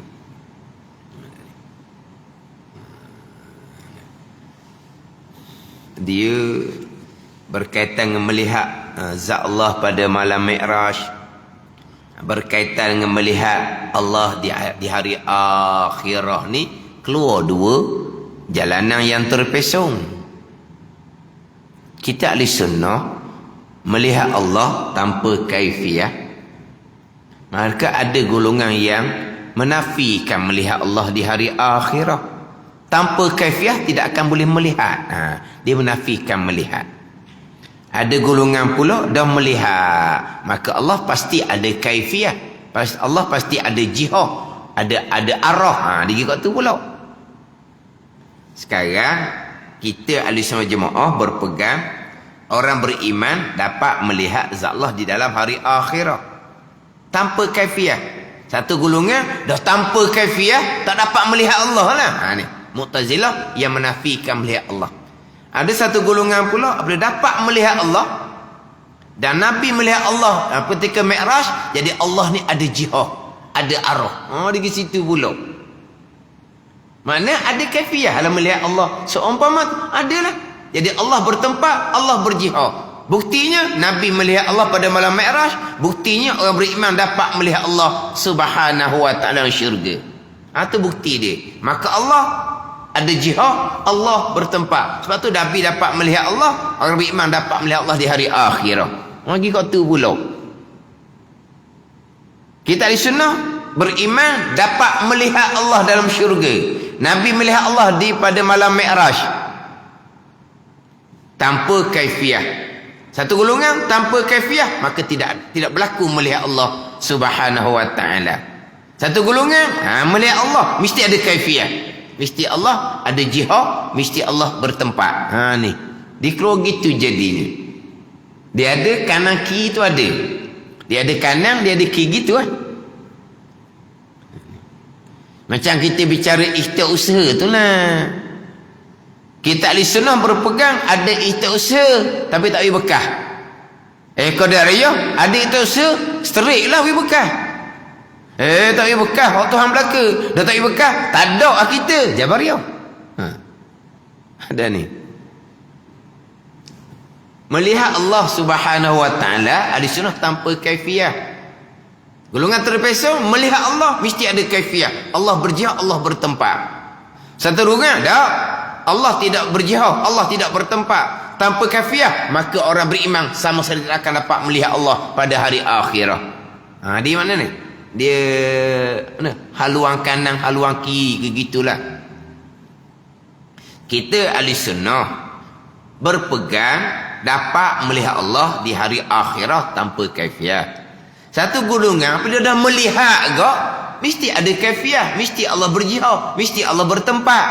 Dia berkaitan dengan melihat zat Allah pada malam Mi'raj, berkaitan dengan melihat Allah di hari akhirah ni, keluar dua jalanan yang terpesong. Kita ahli sunnah melihat Allah tanpa kaifiah. Maka ada golongan yang menafikan melihat Allah di hari akhirah. Tanpa kaifiah tidak akan boleh melihat. Dia menafikan melihat. Ada golongan pula dah melihat, maka Allah pasti ada kaifiah. Allah pasti ada jihah, ada arah. Dia kat tu pula. Sekarang kita ahli sunnah jemaah berpegang orang beriman dapat melihat zat Allah di dalam hari akhirah tanpa kaifiah. Satu golongan dah tanpa kaifiah tak dapat melihat Allah lah. Ni Mu'tazilah yang menafikan melihat Allah. Ada satu golongan pula apabila dapat melihat Allah dan Nabi melihat Allah ketika Mi'raj, jadi Allah ni ada jihah, ada arah. Di situ pula. Mana ada kaifiah dalam melihat Allah. Seumpama adalah. Jadi Allah bertempat, Allah berjihah. Buktinya Nabi melihat Allah pada malam Mi'raj, buktinya orang beriman dapat melihat Allah Subhanahu wa taala dalam syurga. Itu bukti dia. Maka Allah ada jihad, Allah bertempat. Sebab tu Nabi dapat melihat Allah, orang beriman dapat melihat Allah di hari akhirah. Lagi kat tu pula. Kita di sunnah beriman dapat melihat Allah dalam syurga. Nabi melihat Allah pada malam Mi'raj tanpa kaifiah. Satu golongan tanpa kaifiah, maka tidak berlaku melihat Allah Subhanahu wa taala. Satu golongan melihat Allah mesti ada kaifiah. Mesti Allah ada jihad, mesti Allah bertempat. Ni. Dikeluar gitu jadinya. Dia ada kanan kiri tu ada. Dia ada kanan, dia ada kiri gitu lah. Macam kita bicara ikhtiar usaha tu lah. Kita ahli sunnah berpegang ada ikhtiar usaha tapi tak bagi bekah. Qadariyah ada ikhtiar usaha straight lah bagi bekah. Tak bagi bekah, waktu Tuhan belaka dah tak bagi bekah, tak ada lah kita Jabariyah. Ada ni melihat Allah Subhanahu wa taala ahli sunnah tanpa kaifiah. Golongan terpesong melihat Allah mesti ada kaifiah. Allah berjihad, Allah bertempat. Satu golongan tak, Allah tidak berjihad, Allah tidak bertempat tanpa kaifiah, maka orang beriman sama sekali tidak akan dapat melihat Allah pada hari akhirah. Di mana ni? Dia haluan kanan, haluan kiri, begitulah. Kita ahli sunnah berpegang dapat melihat Allah di hari akhirah tanpa kaifiah. Satu golongan bila dah melihat gak, mesti ada kaifiah, mesti Allah berjihad, mesti Allah bertempat.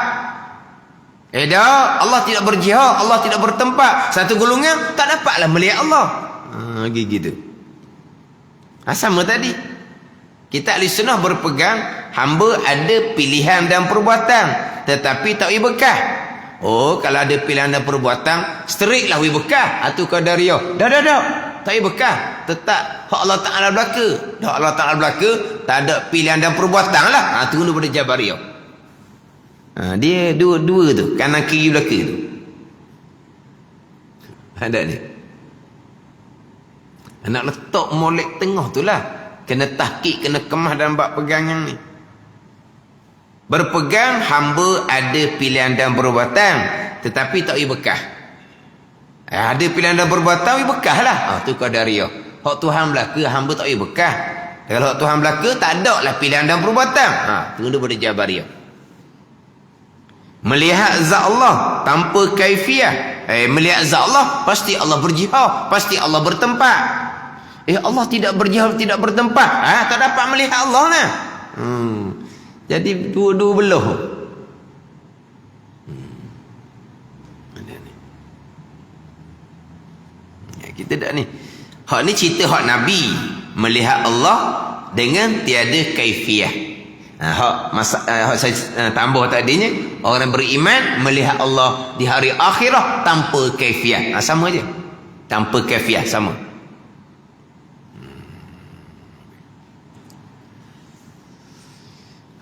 Dah, Allah tidak berjihad, Allah tidak bertempat. Satu golongan tak dapatlah melihat Allah. Gitu. Sama tadi. Kita ahli sunnah berpegang hamba ada pilihan dan perbuatan, tetapi tak berkah. Oh, kalau ada pilihan dan perbuatan, straight lah berkah. Itu qadariyah. Dah. Tak berkah. Tetap hak Allah Ta'ala belaka. Hak Allah Ta'ala belaka, tak ada pilihan dan perbuatan lah. Itu daripada Jabariyah. Dia dua tu. Kanan kiri belaka tu. Ada ni. Nak letak molek tengah tu lah. Kena tahqiq, kena kemah dalam bab pegangan ni. Berpegang hamba ada pilihan dan perbuatan, tetapi tak berkah. Ada pilihan dan perbuatan berkah lah. Tu qadariyah. Hak Tuhan belaka, hamba tak berkah. Kalau hak Tuhan belaka, tak ada lah pilihan dan perbuatan. Tu daripada Jabariyah. Melihat zat Allah tanpa kaifiah. Melihat zat Allah, pasti Allah berjihad, pasti Allah bertempat. Allah tidak berjihad, tidak bertempat. Tak dapat melihat Allah lah. Jadi dua-dua belah. Ada ni. Kita tak ni. Hak ni cerita hak Nabi melihat Allah dengan tiada kaifiah. Hak saya tambah tadinya, orang beriman melihat Allah di hari akhirah tanpa kaifiah. Sama je. Tanpa kaifiah sama.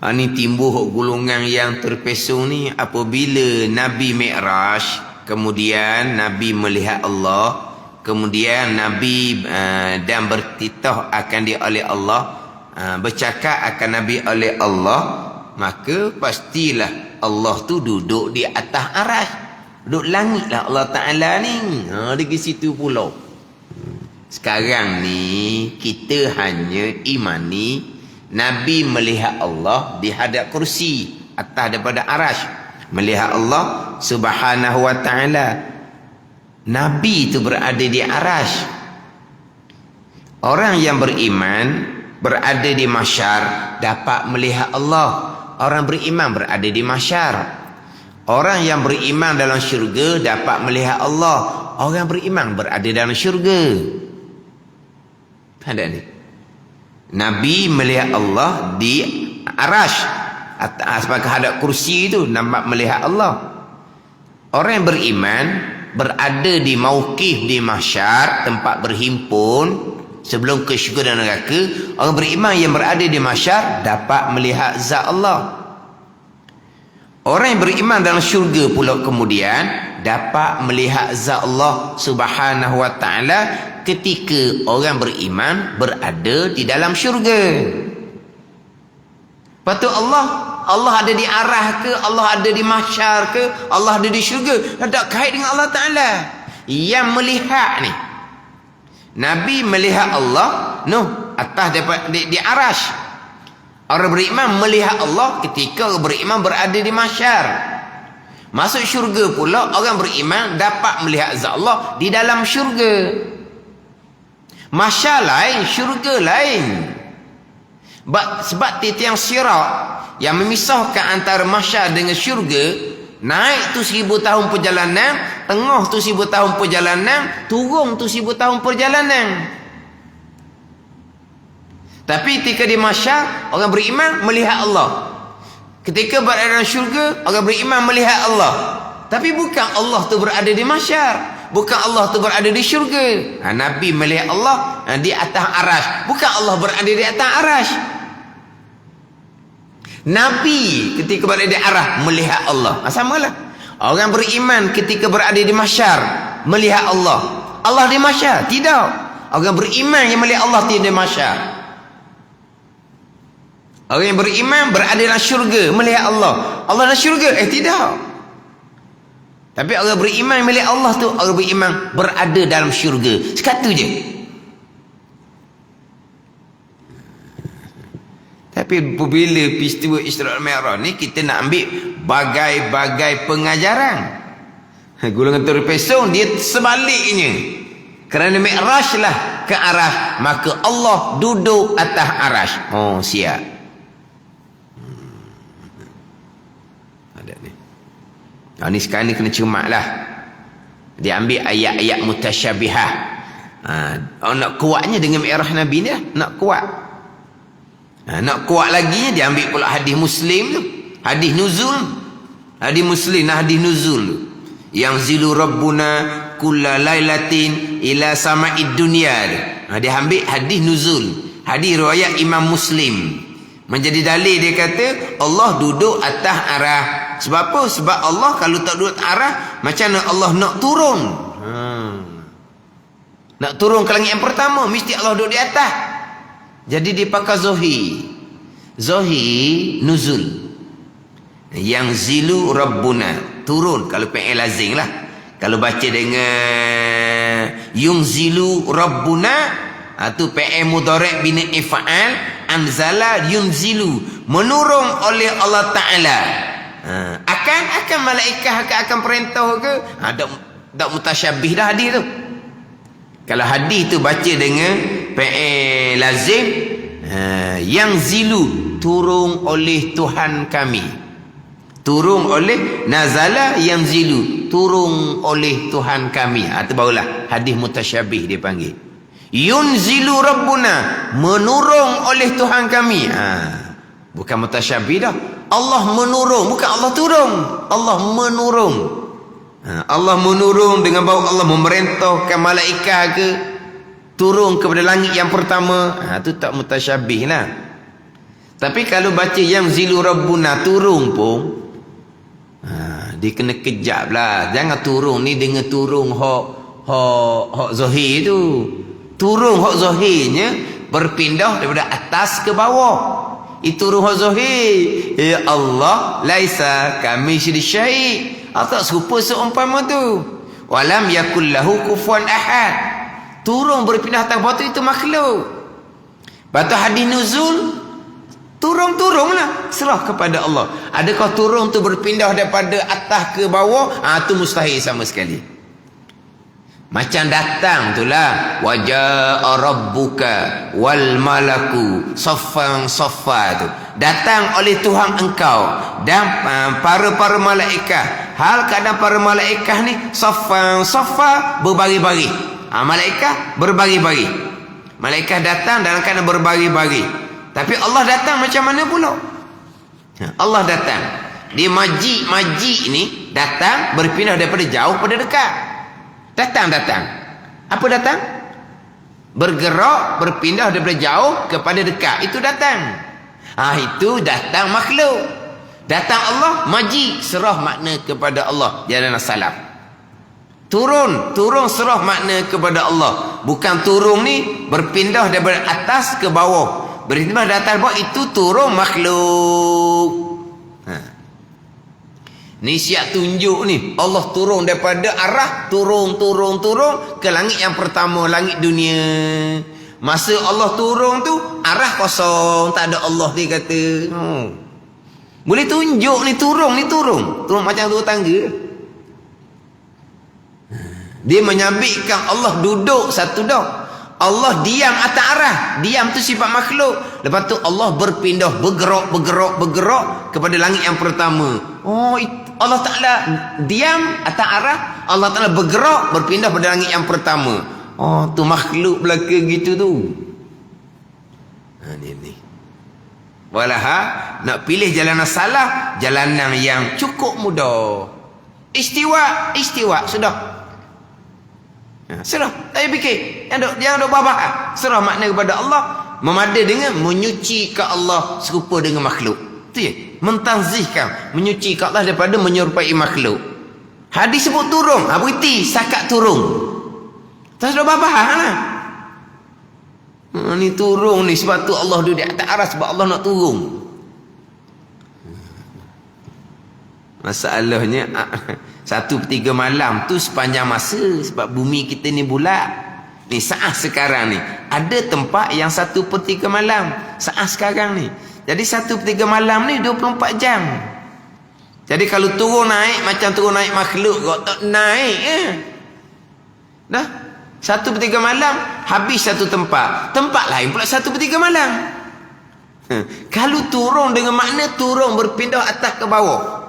Ini timbul golongan yang terpesong ni apabila Nabi Mi'raj, kemudian Nabi melihat Allah, kemudian Nabi dan bertitah akan dia oleh Allah, bercakap akan Nabi oleh Allah, maka pastilah Allah tu duduk di atas arasy, duduk langit lah Allah Ta'ala ni. Di situ pula. Sekarang ni kita hanya imani Nabi melihat Allah di hadap kursi atas daripada arasy, melihat Allah Subhanahu wa ta'ala. Nabi itu berada di arasy. Orang yang beriman berada di mahsyar dapat melihat Allah. Orang beriman berada di mahsyar. Orang yang beriman dalam syurga dapat melihat Allah. Orang beriman berada dalam syurga. Ada ni. Nabi melihat Allah di arasy atas hadap kursi itu, nampak melihat Allah. Orang yang beriman berada di mauqif di mahsyar, tempat berhimpun sebelum ke syurga dan neraka. Orang beriman yang berada di mahsyar dapat melihat zat Allah. Orang yang beriman dalam syurga pula kemudian dapat melihat zat Allah Subhanahu wa ta'ala ketika orang beriman berada di dalam syurga. Lepas tu Allah ada di arah ke, Allah ada di mahsyar ke, Allah ada di syurga, tak kait dengan Allah Ta'ala. Yang melihat ni, Nabi melihat Allah atas di arasy. Orang beriman melihat Allah ketika orang beriman berada di mahsyar. Masuk syurga pula orang beriman dapat melihat zat Allah di dalam syurga. Mahsyar lain, syurga lain. Sebab tiang sirat yang memisahkan antara mahsyar dengan syurga, naik tu 1000 tahun perjalanan, tengah tu 1000 tahun perjalanan, turun tu 1000 tahun perjalanan. Tapi ketika di mahsyar, orang beriman melihat Allah. Ketika berada dalam syurga, orang beriman melihat Allah. Tapi bukan Allah tu berada di mahsyar, bukan Allah tu berada di syurga. Nabi melihat Allah di atas arasy, bukan Allah berada di atas arasy. Nabi ketika berada di arasy melihat Allah. Samalah. Orang beriman ketika berada di mahsyar melihat Allah. Allah di mahsyar? Tidak. Orang beriman yang melihat Allah tidak di mahsyar. Orang yang beriman berada dalam syurga melihat Allah. Allah dalam syurga? Tidak. Tapi orang beriman melihat Allah tu, orang beriman berada dalam syurga. Sekatu je. Tapi apabila peristiwa Isra' Mi'raj ni, kita nak ambil bagai-bagai pengajaran. Golongan terpesong dia sebaliknya. Kerana mi'raj lah ke arash, maka Allah duduk atas arash. Oh, siap. Ada ni. Ni sekarang ni kena cermat lah. Dia ambil ayat-ayat mutasyabihah. Nak kuatnya dengan mi'raj Nabi ni lah. Nak kuat. Nak kuat lagi dia ambil pula hadis Muslim tu. Hadis nuzul. Hadis Muslim, hadis nuzul tu. Yang zilu rabbuna kulla lailatin ila sama'id dunya. Dia ambil hadis nuzul, hadis riwayat Imam Muslim. Menjadi dalil dia kata Allah duduk atas arah. Sebab apa? Sebab Allah kalau tak duduk atas arah, macam mana Allah nak turun? Nak turun ke langit yang pertama, mesti Allah duduk di atas. Jadi dia pakai zahir. Zahir nuzul. Yang zilu rabbuna, turun. Kalau fi'il lazim lah. Kalau baca dengan yunzilu rabbuna, tu fi'il mudhari' bina if'al, anzala yunzilu, menurun oleh Allah Ta'ala. Akan malaikat akan perintah ke? Tak mutasyabih dah hadis tu. Kalau hadis tu baca dengan fi'il lazim, yang zilu, turun oleh Tuhan kami. Turun oleh nazala yang zilu, turun oleh Tuhan kami. Itu barulah hadis mutasyabih dia panggil. Yunzilu rabbuna, menurun oleh Tuhan kami. Bukan mutasyabih dah. Allah menurun, bukan Allah turun. Allah menurun. Allah menurun dengan bahawa Allah memerintahkan malaikat ke turun kepada langit yang pertama. Itu tak mutasyabih lah. Tapi kalau baca yang zilu rabbuna, turun pun, dia kena kejap lah. Jangan turun ni dengan turun hak zahir tu. Turun hak zahirnya berpindah daripada atas ke bawah. Itu turun hak zahir. Ya Allah, laisa kami syai'. Tak serupa seumpama tu. Walam yakul lahu kufuwan ahad. Turun berpindah atas bawah tu, itu makhluk. Lepas tu hadis nuzul, turun lah, serah kepada Allah. Adakah turun tu berpindah daripada atas ke bawah? Tu mustahil sama sekali. Macam datang tu lah, waja'a rabbuka wal malaku saffan saffa tu. Datang oleh Tuhan engkau dan para malaikat. Hal keadaan para malaikat ni saffan saffa, berbagi-bagi. Malaikat berbagi-bagi. Malaikat datang dalam keadaan berbagi-bagi. Tapi Allah datang macam mana pula? Allah datang. Dia majik ni datang berpindah daripada jauh pada dekat. Datang. Apa datang? Bergerak, berpindah daripada jauh kepada dekat. Itu datang. Itu datang makhluk. Datang Allah, majik, serah makna kepada Allah. Jalan salaf. Turun serah makna kepada Allah. Bukan turun ni berpindah daripada atas ke bawah. Berhikmah datang bawah, itu turun makhluk. Ni siap tunjuk ni. Allah turun daripada arah, turun ke langit yang pertama, langit dunia. Masa Allah turun tu, arah kosong, tak ada Allah, dia kata. Boleh tunjuk ni turun. Turun macam dua tangga. Dia menyabitkan Allah duduk satu dah. Allah diam atas arah. Diam tu sifat makhluk. Lepas tu Allah berpindah, bergerak kepada langit yang pertama. Allah Ta'ala diam atas arah. Allah Ta'ala bergerak, berpindah pada langit yang pertama. Tu makhluk belaka gitu tu. Ni. Walah, nak pilih jalanan salah, jalanan yang cukup mudah. Istiwa, sudah. Serah, tak payah fikir. Jangan duk babak. Serah makna kepada Allah, memada dengan menyuci ke Allah serupa dengan makhluk. Itu je. Mentazihkan, menyuci ke Allah daripada menyerupai makhluk. Hadis sebut turun, berhenti sakat turun. Tak sudah babak lah. Ni turun ni sebab tu Allah duduk di atas arah, sebab Allah nak turun. Masalahnya 1/3 malam tu sepanjang masa, sebab bumi kita ni bulat. Ni saat sekarang ni ada tempat yang 1/3 malam saat sekarang ni. Jadi 1/3 malam ni 24 jam. Jadi kalau turun naik macam turun naik makhluk kau tak naik dah. 1/3 malam habis satu tempat. Tempat lain pula 1/3 malam. Kalau turun dengan makna turun berpindah atas ke bawah.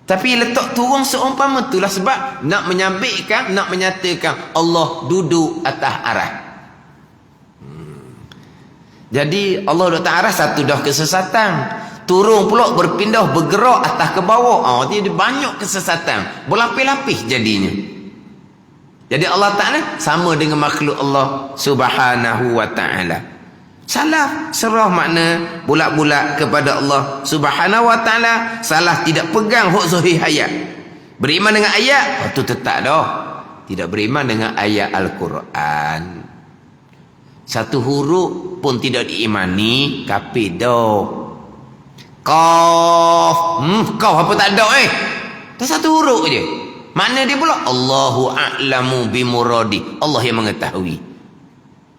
Tapi letak turun seumpama itulah sebab nak menyabitkan, nak menyatakan Allah duduk atas arah. Jadi Allah duduk atas arah satu dah kesesatan. Turun pula berpindah bergerak atas ke bawah. Dia banyak kesesatan. Berlapis-lapis jadinya. Jadi Allah Ta'ala sama dengan makhluk Allah Subhanahu wa Ta'ala. Salah serah makna bulat-bulat kepada Allah Subhanahu wa Ta'ala. Salah tidak pegang hak zahir ayat. Beriman dengan ayat, itu tetap dah. Tidak beriman dengan ayat Al-Quran. Satu huruf pun tidak diimani, kafir dah. Qaf. Qaf apa tak ada Tak satu huruf je. Makna dia pula Allahu a'lamu bimuradi. Allah yang mengetahui.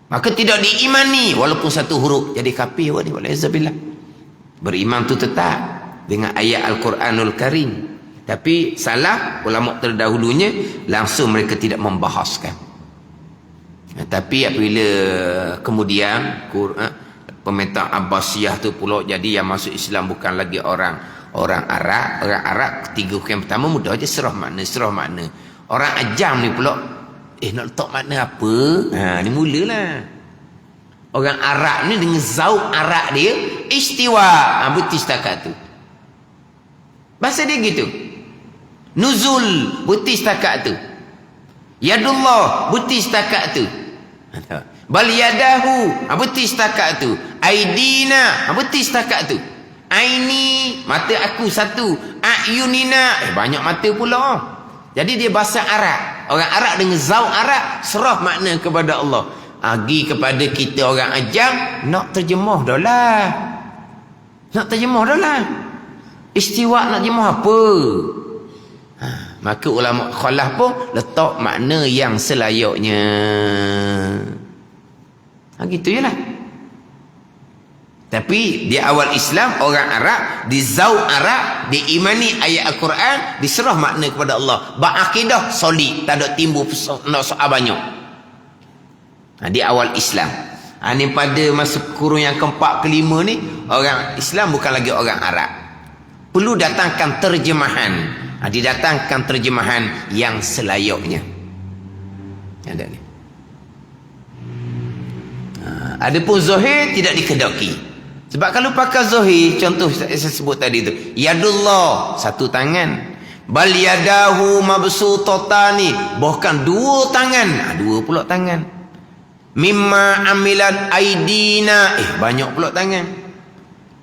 Maka tidak diimani walaupun satu huruf. Jadi kafir ni walaizabillah. Beriman tu tetap dengan ayat Al-Quranul Karim. Tapi salah ulama terdahulunya langsung mereka tidak membahaskan. Tapi apabila kemudian pemerintah Abbasiyah tu pula jadi yang masuk Islam bukan lagi orang Arab. Orang Arab ketiga yang pertama mudah aja serah makna. Orang Ajam ni pula nak letak makna apa? Ni mulalah. Orang Arab ni dengan zauk Arab dia istiwa. Betul setakat tu. Bahasa dia gitu. Nuzul betul setakat tu. Yadullah betul setakat tu. Bal yadahu betul setakat tu. Aidina betul setakat tu. Aini mata aku satu. Ayunina banyak mata pula. Jadi dia bahasa Arab. Orang Arab dengan zauk Arab serah makna kepada Allah. Agi kepada kita orang Ajam nak terjemah dah lah. Istiwa nak terjemah apa? Maka ulama khalaf pun letak makna yang selayaknya. Gitu je lah. Tapi di awal Islam orang Arab di zauk Arab diimani ayat Al-Quran diserah makna kepada Allah. Berakidah solid, tak ada timbul soal banyak. Di awal Islam. Ni pada masa kurun yang keempat kelima ni orang Islam bukan lagi orang Arab. Perlu datangkan terjemahan. Didatangkan terjemahan yang selayaknya. Ada ni. Adapun zahir tidak dikedaki. Sebab kalau pakai zahir, contoh saya sebut tadi tu, yadullah satu tangan, bal yadahu mabsutatani, bahkan dua tangan, dua pula tangan. Mimma amilat aidina, banyak pula tangan.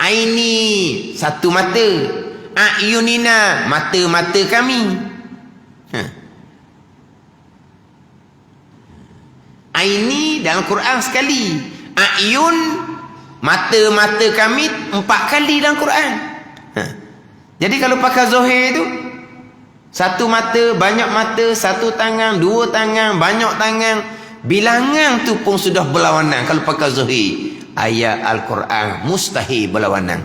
Aini satu mata, ayunina mata-mata kami. Aini dalam Quran sekali, ayun mata-mata kami 4 kali dalam Quran. Jadi kalau pakai zahir tu satu mata, banyak mata, satu tangan, dua tangan, banyak tangan, bilangan tu pun sudah berlawanan. Kalau pakai zahir ayat Al-Quran mustahil berlawanan.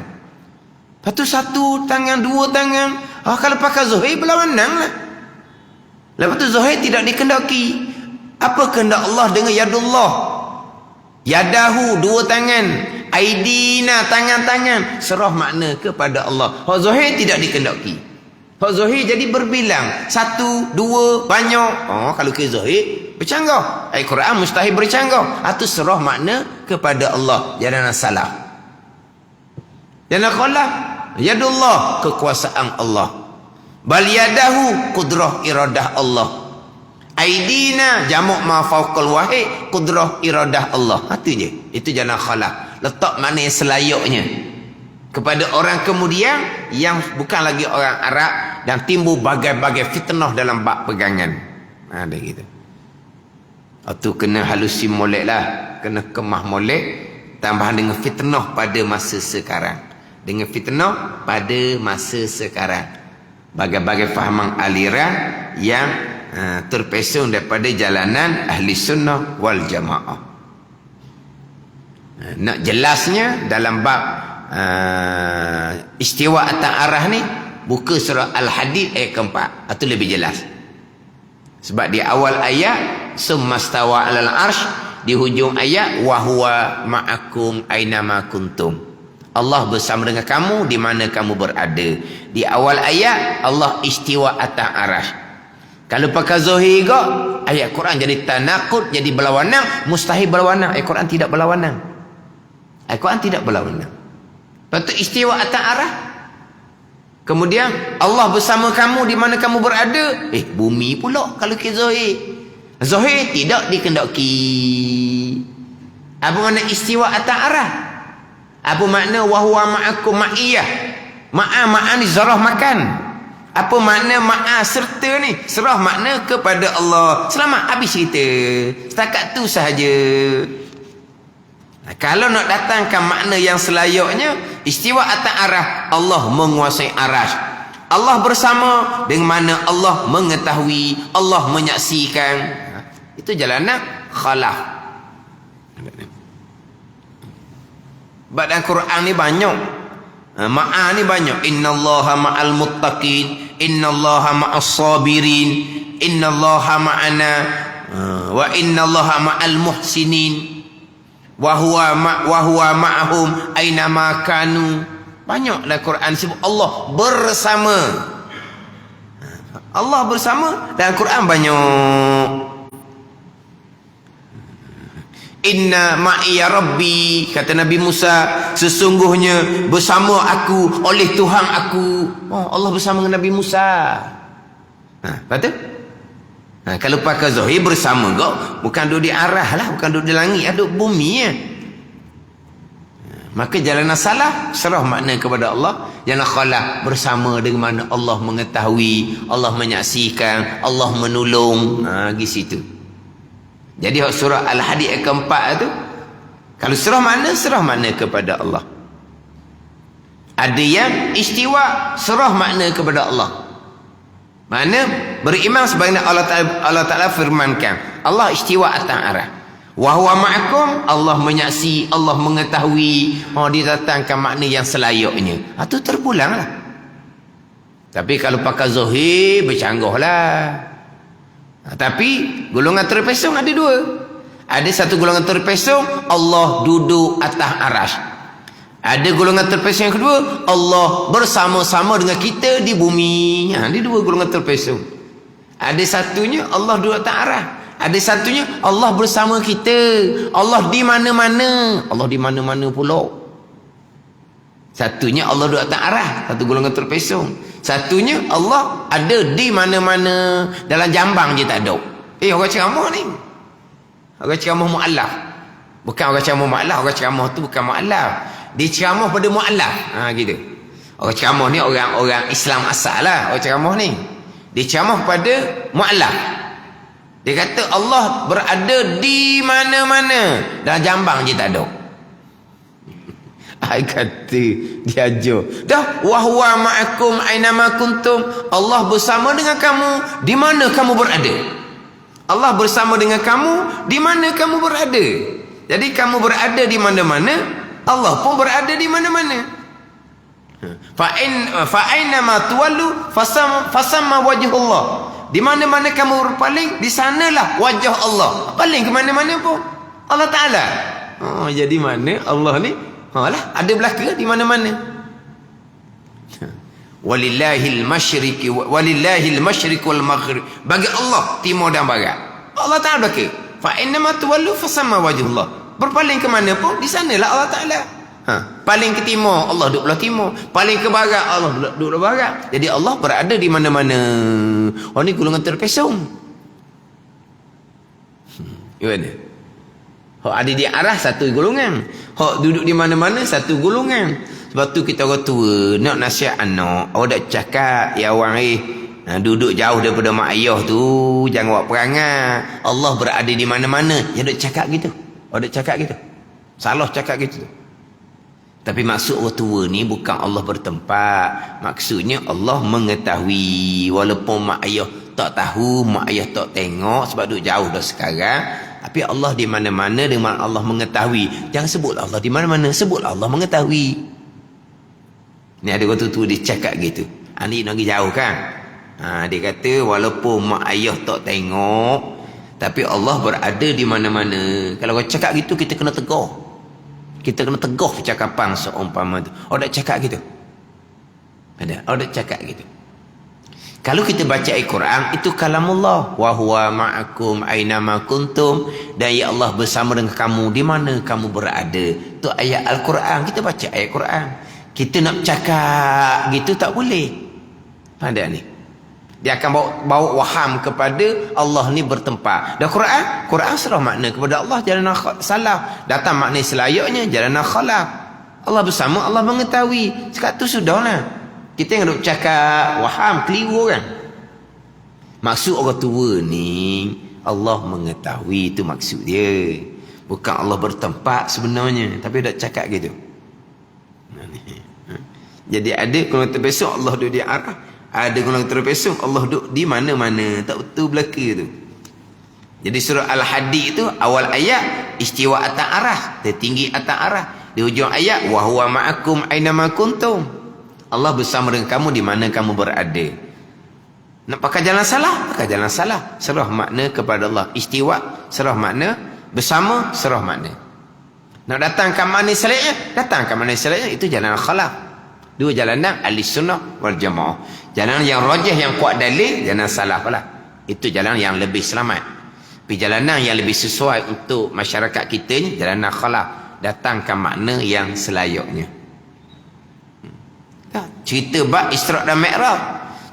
Lepas tu satu tangan, dua tangan, kalau pakai zahir berlawanan lah. Lepas tu zahir tidak dikendaki. Apa kehendak Allah dengan yadullah? Yadahu dua tangan, aidina tangan-tangan, serah makna kepada Allah. Hak zahir tidak dikendaki. Hak zahir jadi berbilang, satu, dua, banyak. Kalau ke zahir bercanggah. Al-Quran mustahil bercanggah. Itu serah makna kepada Allah. Jangan salah. Jangan khalaf. Yadullah kekuasaan Allah. Bal yadahu kudrah iradah Allah. Aidina jamak ma fauqal wahid kudrah iradah Allah. Itu je. Itu jangan khalaf. Letak mana yang selayaknya kepada orang kemudian yang bukan lagi orang Arab dan timbul bagai-bagai fitnah dalam bab pegangan. Ada gitu. Itu kena halusi molek lah, kena kemah molek, tambah dengan fitnah pada masa sekarang. Dengan fitnah pada masa sekarang. Bagai-bagai fahaman aliran yang terpesong daripada jalanan ahli sunnah wal jamaah. Nak jelasnya dalam bab istiwa atas arah ni, buka surah Al-Hadid ayat keempat. Itu lebih jelas. Sebab di awal ayat summastawa 'alal arsh, di hujung ayat wa huwa ma'akum ainama kuntum. Allah bersama dengan kamu di mana kamu berada. Di awal ayat Allah istiwa atas arasy. Kalau pakai zahir juga, ayat Quran jadi tanaqud, jadi berlawanan, mustahil berlawanan. Ayat Quran tidak berlawanan. Ayat Quran tidak berlawanan. Lepas tu istiwa atas arasy. Kemudian Allah bersama kamu di mana kamu berada. Bumi pula kalau ke zahir. Zahir tidak dikendaki. Apa makna istiwa atas arasy? Apa makna wa huwa ma'akum ma'iyah? Ma'a ni zarah makan. Apa makna ma'a serta ni? Serah makna kepada Allah. Selamat, habis cerita. Setakat tu sahaja. Kalau nak datangkan makna yang selayaknya, istiwa atas arasy, Allah menguasai arasy. Allah bersama dengan mana Allah mengetahui, Allah menyaksikan. Itu jalanan khalaf. Badan Quran ni banyak. Ma'a ni banyak. Innallaha ma'al muttaqin, innallaha ma'as sabirin, innallaha ma'ana, wa innallaha ma'al muhsinin, wa huwa ma'ahum aina ma kanu. Banyak dalam Quran sebut Allah bersama. Allah bersama dalam Quran banyak. Inna ma'iya rabbi, kata Nabi Musa, sesungguhnya bersama aku oleh Tuhan aku. Allah bersama dengan Nabi Musa. Lepas tu kalau pakai zahir bersama kau, bukan duduk di arah lah, bukan duduk di langit, duduk bumi ya. Maka jalanan salah serah makna kepada Allah. Jalanan khalaf bersama dengan mana Allah mengetahui, Allah menyaksikan, Allah menolong. Di situ. Jadi surah Al-Hadid ayat keempat tu, kalau serah makna kepada Allah. Ada yang istiwa, serah makna kepada Allah. Mana beriman sebagaimana Allah Ta'ala firmankan, Allah istiwa atas arah. Wa huwa ma'akum, Allah menyaksi, Allah mengetahui. Didatangkan makna yang selayaknya. Itu terpulanglah. Tapi kalau pakai zahir, bercanggahlah. Tapi golongan terpesong ada dua. Ada satu golongan terpesong, Allah duduk atas arasy. Ada golongan terpesong yang kedua, Allah bersama-sama dengan kita di bumi. Ada dua golongan terpesong. Ada satunya Allah duduk atas arasy. Ada satunya Allah bersama kita. Allah di mana-mana. Allah di mana-mana pula. Satunya Allah duduk atas arasy, satu golongan terpesong. Satunya Allah ada di mana-mana, dalam jambang je tak ada. Orang ceramah ni, orang ceramah mu'allaf. Bukan orang ceramah mu'allaf. Orang ceramah tu bukan mu'allaf, dia ceramah pada mu'allaf. Gitu. Orang ceramah ni orang Islam asal lah. Orang ceramah ni dia ceramah pada mu'allaf. Dia kata Allah berada di mana-mana, dalam jambang je tak ada. Kata dia ajar dah, wa huwa ma'akum ainama kuntum, Allah bersama dengan kamu di mana kamu berada. Allah bersama dengan kamu di mana kamu berada. Jadi kamu berada di mana-mana, Allah pun berada di mana-mana. Fa aina ma tuwallu fasamma wajhullah. Di mana-mana kamu berpaling, di sanalah wajah Allah. Paling ke mana-mana pun Allah Ta'ala. Jadi mana Allah ni ada belaka di mana-mana. Walillahil masyriq wal maghrib. Bagi Allah timur dan barat. Allah Ta'ala belaka. Fa innama tuwallu fasamma wajhullah. Berpaling ke mana pun, di sanalah Allah Ta'ala. Paling ke timur, Allah duduk belah timur. Paling ke barat, Allah duduk belah barat. Jadi Allah berada di mana-mana. Ni golongan terpesong. Gimana? Hak ada di arah satu golongan, hak duduk di mana-mana satu golongan. Sebab tu kita orang tua nak nasihat anak, awak dak cakap ya orang duduk jauh daripada mak ayah tu jangan buat perangai. Allah berada di mana-mana, ya dak cakap gitu. Awak dak cakap gitu. Salah cakap gitu. Tapi maksud orang tua ni bukan Allah bertempat. Maksudnya Allah mengetahui. Walaupun mak ayah tak tahu, mak ayah tak tengok sebab duduk jauh dah sekarang. Tapi Allah di mana-mana dengan Allah mengetahui. Jangan sebut Allah di mana-mana, sebut Allah mengetahui. Ni ada orang tua dia cakap gitu. Ni nak pergi jauh kan. Dia kata walaupun mak ayah tak tengok, Tapi Allah berada di mana-mana. Kalau kau cakap gitu, kita kena tegur. Kita kena tegur percakapan seumpama tu. Tak cakap gitu. Tak cakap gitu. Kalau kita baca Al-Quran, itu kalamullah. Wa huwa ma'akum aynama kuntum. Dan ya Allah bersama dengan kamu di mana kamu berada. Itu ayat Al-Quran. Kita baca ayat Quran. Kita nak cakap gitu tak boleh. Ada ni. Dia akan bawa waham kepada Allah ni bertempat. Dan Quran serah makna kepada Allah jalanan salah. Datang makna selayaknya jalanan khalaf. Allah bersama, Allah mengetahui. Sekat tu sudahlah. Kita yang duk cakap waham, keliru kan. Maksud orang tua ni, Allah mengetahui, itu maksud dia. Bukan Allah bertempat sebenarnya, tapi dak cakap gitu. Jadi ada kalau terpesong Allah duduk di arah, ada kalau terpesong Allah duduk di mana-mana, tak betul belaka tu. Jadi surah Al-Hadid itu awal ayat istiwa atas arah, tertinggi atas arah. Di hujung ayat wa huwa ma'akum aynama kuntum. Allah bersama dengan kamu di mana kamu berada. Nak pakai jalan salah, pakai jalan salah. Serah makna kepada Allah. Istiwa, serah makna. Bersama, serah makna. Nak datang ke mana selayaknya, datang ke mana selayaknya. Itu jalan khalaf. Dua jalanan ahli sunnah wal jamaah. Jalan yang rajih, yang kuat dalil, jalan salah pula. Itu jalan yang lebih selamat. Tapi jalanan yang lebih sesuai untuk masyarakat kita ni, jalan khalaf. Datang ke makna yang selayaknya. Cerita bab Isra' dan Mi'raj.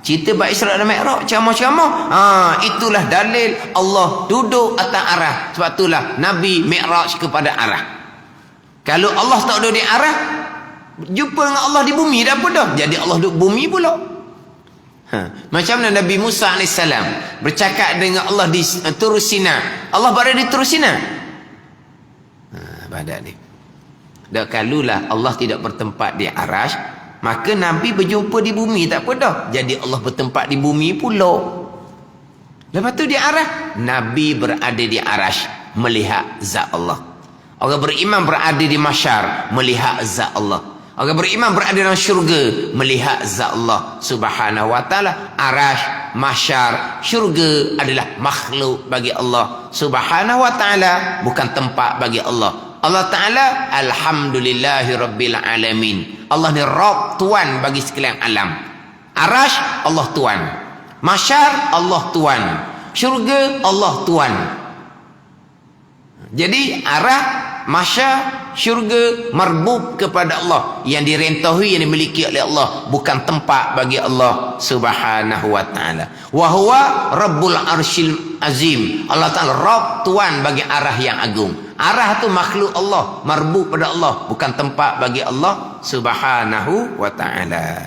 Cerita bab Isra' dan Mi'raj, ceramah-ceramah. Itulah dalil Allah duduk atas arah. Sebab itulah Nabi Mi'raj kepada arah. Kalau Allah tak duduk di arah, jumpa dengan Allah di bumi dah apa dah. Jadi Allah duduk bumi pula. Macam mana Nabi Musa AS bercakap dengan Allah di Tur Sina. Allah berada di Tur Sina. Badan ni. Dan kalulah Allah tidak bertempat di arash, maka Nabi berjumpa di bumi tak apa dah. Jadi Allah bertempat di bumi pula. Lepas tu di arah, Nabi berada di arash melihat zat Allah. Orang beriman berada di mahsyar melihat zat Allah. Orang beriman berada dalam syurga melihat zat Allah Subhanahu wa taala. Arash, mahsyar, syurga adalah makhluk bagi Allah Subhanahu wa taala, bukan tempat bagi Allah. Allah Ta'ala alhamdulillahi rabbil alamin. Allah ni Rabb, Tuan bagi sekalian alam. Arash Allah Tuan, mahsyar Allah Tuan, syurga Allah Tuan. Jadi arah, mahsyar, syurga marbub kepada Allah, yang direntaui, yang dimiliki oleh Allah, bukan tempat bagi Allah Subhanahu wa taala. Wa huwa rabbul arsyil azim. Allah Taala Rabb, Tuan bagi arah yang agung. Arah tu makhluk Allah, marbub pada Allah, bukan tempat bagi Allah Subhanahu wa taala.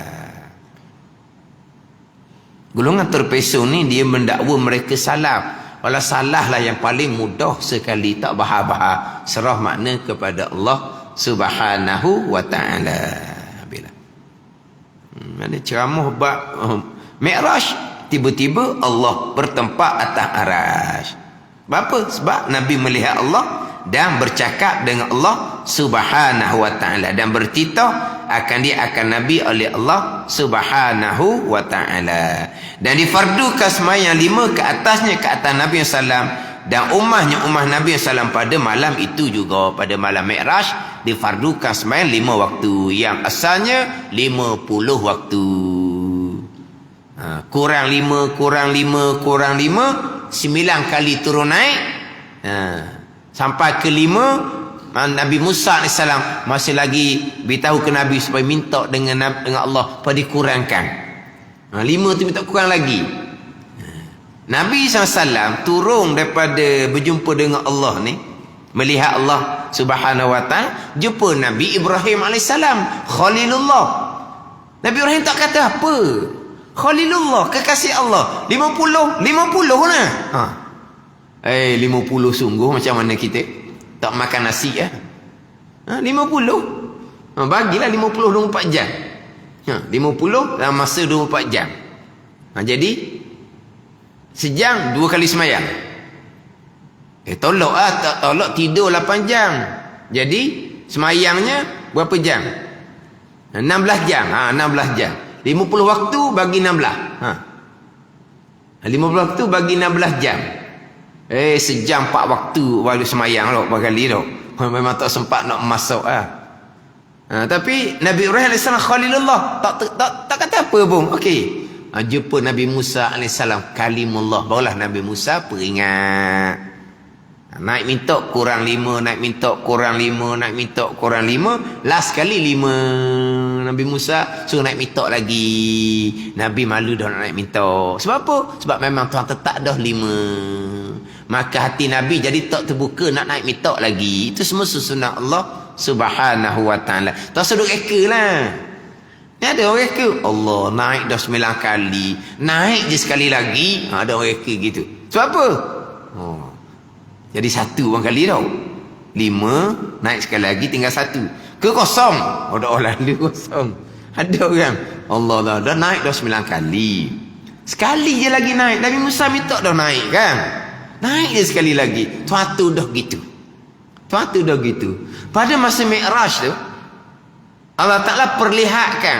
Golongan terpesong ni dia mendakwa mereka salah. Walau salah lah yang paling mudah sekali, tak bahar-bahar. Serah makna kepada Allah Subhanahu wa ta'ala. Bila ada ceramah bab Mi'raj, tiba-tiba Allah bertempat atas arash. Apa? Sebab Nabi melihat Allah dan bercakap dengan Allah Subhanahu wa ta'ala, dan bertitah akan Nabi oleh Allah Subhanahu wa ta'ala. Dan difardukan sembahyang 5 ke atasnya, ke atas Nabi SAW dan ummah Nabi SAW pada malam itu juga. Pada malam Mi'raj difardukan sembahyang 5 waktu, yang asalnya 50 waktu. Kurang 5 9 kali turun naik. Sampai ke 5, Nabi Musa AS masih lagi beritahu ke Nabi supaya minta dengan Allah supaya dikurangkan. 5 tu minta kurang lagi. Nabi SAW turun daripada berjumpa dengan Allah ni, melihat Allah Subhanahu wa ta'ala, jumpa Nabi Ibrahim AS, Khalilullah. Nabi Ibrahim tak kata apa, Khalilullah, kekasih Allah. 50 lah. 50 sungguh macam mana kita tak makan nasi 50. Bagilah 50 24 jam. 50 dalam masa 24 jam. Jadi sejam 2 kali semayang. Tolak tidur 8 jam. Jadi semayangnya berapa jam? 16 jam. 16 jam. 50 waktu bagi 16. 50 waktu bagi 16 jam. Sejam 4 waktu baru semayang lah berkali tu. Memang tak sempat nak masuk lah. Tapi Nabi Ibrahim AS Khalilullah tak kata apa pun. Okey. Jumpa Nabi Musa AS Kalimullah. Barulah Nabi Musa peringat. Naik minta kurang 5, naik minta kurang 5, naik minta kurang 5. Last kali 5. Nabi Musa suruh naik minta lagi. Nabi malu dah nak naik minta. Sebab apa? Sebab memang Tuhan tetap dah 5. Maka hati Nabi jadi tak terbuka nak naik minta lagi. Itu semua sunnah Allah Subhanahu wa ta'ala. Tak seduk reka lah. Ni ada orang reka. Allah naik dah 9 kali. Naik je sekali lagi. Ada orang reka gitu. Sebab apa? Jadi 1 orang kali tau. 5 naik sekali lagi tinggal 1. Ke kosong. Ada orang lain kosong. Ada orang. Allah dah naik dah 9 kali. Sekali je lagi naik. Nabi Musa minta dah naik kan. Naik je sekali lagi. Tuan tu dah gitu. Pada masa Mi'raj tu, Allah Ta'ala perlihatkan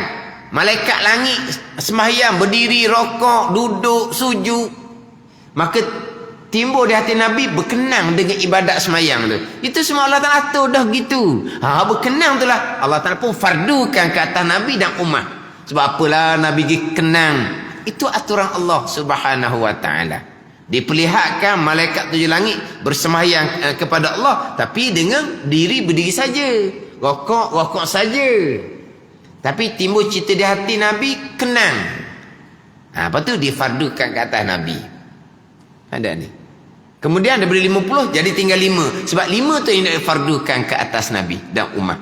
malaikat langit sembahyang, berdiri, rokok, duduk, sujud. Maka timbul di hati Nabi berkenang dengan ibadat sembahyang tu. Itu semua Allah Ta'ala atur dah gitu. Berkenang tu lah Allah Ta'ala pun fardukan ke atas Nabi dan umat. Sebab apalah Nabi pergi kenang. Itu aturan Allah Subhanahu wa ta'ala. Diperlihatkan malaikat tujuh langit bersembahyang kepada Allah, tapi dengan diri berdiri saja, rokok saja. Tapi timbul cita di hati Nabi kenang. Lepas tu difardukan ke atas Nabi. Ada ni. Kemudian daripada 50 jadi tinggal 5. Sebab 5 tu yang difardukan ke atas Nabi dan umat.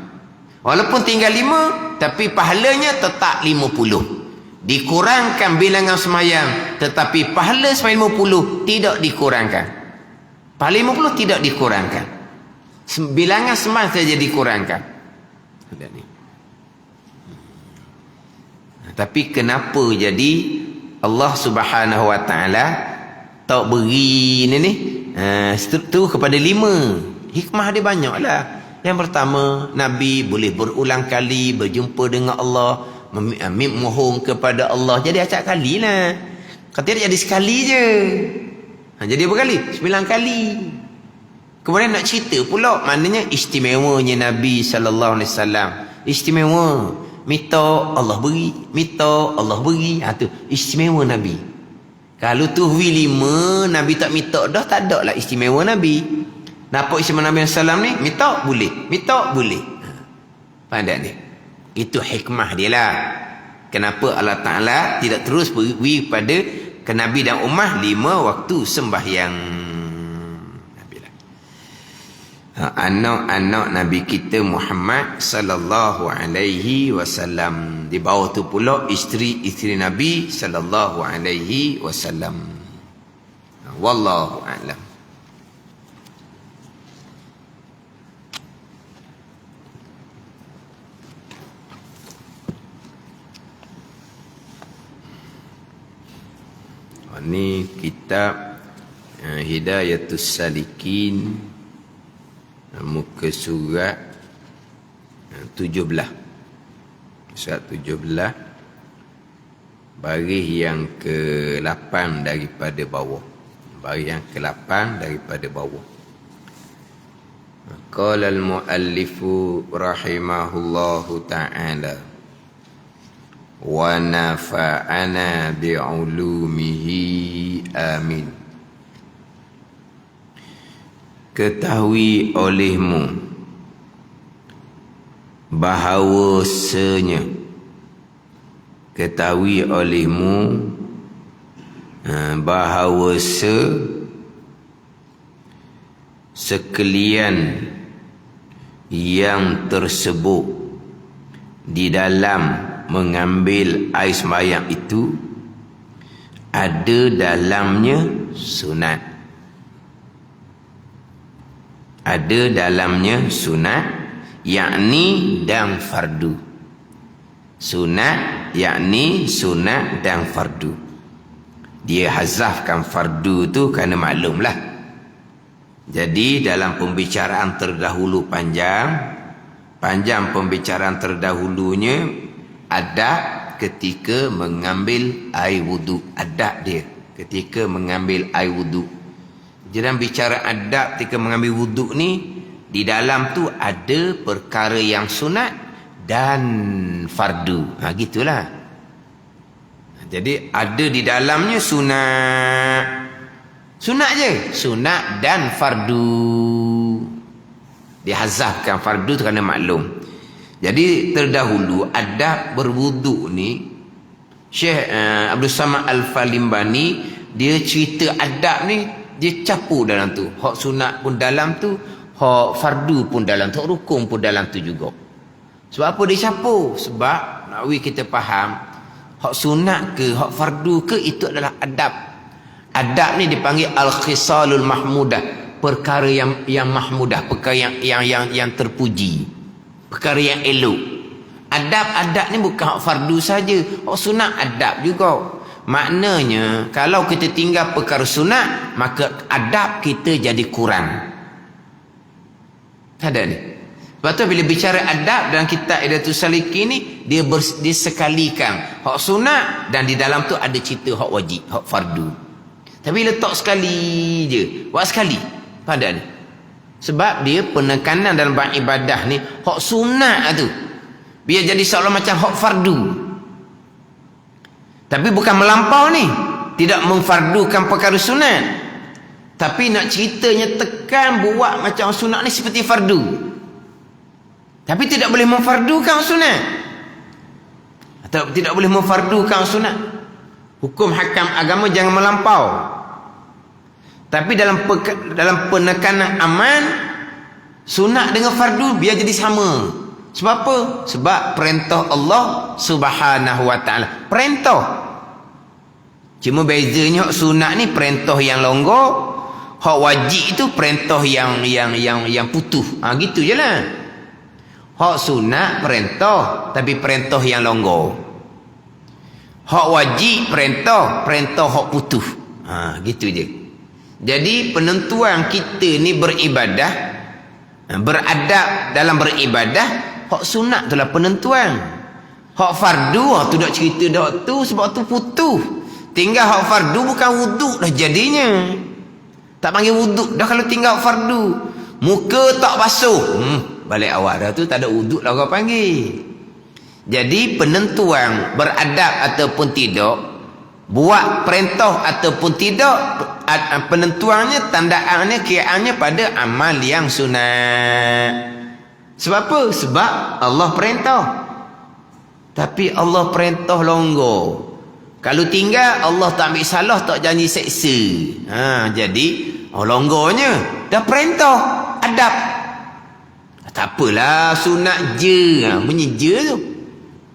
Walaupun tinggal 5, tapi pahalanya tetap 50. Dikurangkan bilangan semayang, tetapi pahala semayang 50 tidak dikurangkan. Pahala 50 tidak dikurangkan. Bilangan semayang saja dikurangkan. Tapi kenapa jadi Allah Subhanahu wa ta'ala tak beri ni tu kepada 5? Hikmah dia banyak lah. Yang pertama, Nabi boleh berulang kali berjumpa dengan Allah, memohon kepada Allah. Jadi acak kali lah. Kata dia jadi sekali je. Jadi berapa kali? 9 kali. Kemudian nak cerita pula, maknanya istimewanya Nabi SAW. Istimewa. Minta Allah beri, minta Allah beri. Tu istimewa Nabi. Kalau tu wi 5, Nabi tak minta dah, tak ada lah istimewa Nabi. Nampak istimewa Nabi SAW ni? Minta boleh, minta boleh. Pandai ni. Itu hikmah dia lah. Kenapa Allah Ta'ala tidak terus beri pada ke Nabi dan ummah 5 waktu sembahyang. Anak-anak Nabi kita Muhammad sallallahu alaihi wasallam. Di bawah tu pula isteri-isteri Nabi sallallahu alaihi wasallam. Wallahu a'lam. Ini kitab Hidayatus Salikin, muka surat 17. Surat 17, baris yang ke-8 daripada bawah. Baris yang ke-8 daripada bawah. Qala al-muallifu rahimahullahu ta'ala wa nafa'ana bi'ulumihi amin. Ketahui olehmu bahawasanya, ketahui olehmu bahawasa sekalian yang tersebut di dalam mengambil air sembahyang itu ada dalamnya sunat. Ada dalamnya sunat, yakni dan fardu. Sunat yakni sunat dan fardu. Dia hazafkan fardu tu kerana maklumlah. Jadi dalam pembicaraan terdahulu panjang pembicaraan terdahulunya adab ketika mengambil air wudu. Adab dia ketika mengambil air wudu. Jadi bicara adab ketika mengambil wuduk ni, di dalam tu ada perkara yang sunat dan fardu. Gitulah. Jadi ada di dalamnya sunat. Sunat je. Sunat dan fardu. Dihazafkan fardu tu kerana maklum. Jadi terdahulu adab berwuduk ni, Syekh Abdul Samad Al-Falimbani dia cerita adab ni, dia campur dalam tu. Hak sunat pun dalam tu, hak fardu pun dalam tu, hak rukun pun dalam tu juga. Sebab apa dia campur? Sebab nak kita faham, hak sunat ke hak fardu ke itu adalah adab. Adab ni dipanggil al-khisalul mahmudah, perkara yang mahmudah, perkara yang terpuji, perkara yang elok. Adab ni bukan hak fardu saja, hak sunat adab juga. Maknanya kalau kita tinggal perkara sunat, maka adab kita jadi kurang. Ada ni. Sebab tu bila bicara adab dalam kitab Idatus Salikin ni, dia sekalikan hak sunat dan di dalam tu ada cerita hak wajib, hak fardu. Tapi letak sekali je, buat sekali. Pada ni. Sebab dia penekanan dalam ibadah ni, hak sunat tu biar jadi seolah macam hak fardu. Tapi bukan melampau ni, tidak memfardukan perkara sunat, tapi nak ceritanya tekan buat macam sunat ni seperti fardu, tapi tidak boleh memfardukan sunat, atau tidak boleh memfardukan sunat. Hukum hakam agama jangan melampau. Tapi dalam penekanan aman, sunat dengan fardu biar jadi sama. Sebab apa? Sebab perintah Allah Subhanahu wa ta'ala. Perintah. Cuma bezanya hak sunat ni perintah yang longgar, hak wajib itu perintah yang putus. Gitu je lah. Hak sunat perintah, tapi perintah yang longgar. Hak wajib perintah hak putus. Gitu je. Jadi penentuan kita ni beribadah, beradab dalam beribadah, hak sunat itulah penentuan. Hak fardu tu dak cerita dak tu, sebab tu putus. Tinggal hak fardu bukan wuduk dah jadinya. Tak panggil wuduk dah kalau tinggal hak fardu. Muka tak basuh, balik awak dah tu tak ada wuduk lah orang panggil. Jadi penentuan beradab ataupun tidak, buat perintah ataupun tidak, penentuannya, tandaannya, kiraannya pada amal yang sunat. Sebab apa? Sebab Allah perintah. Tapi Allah perintah longgar. Kalau tinggal Allah tak ambil salah, tak janji seksa. Jadi longgarnya dah perintah adab. Tak apalah, sunat je. Bunyi je tu.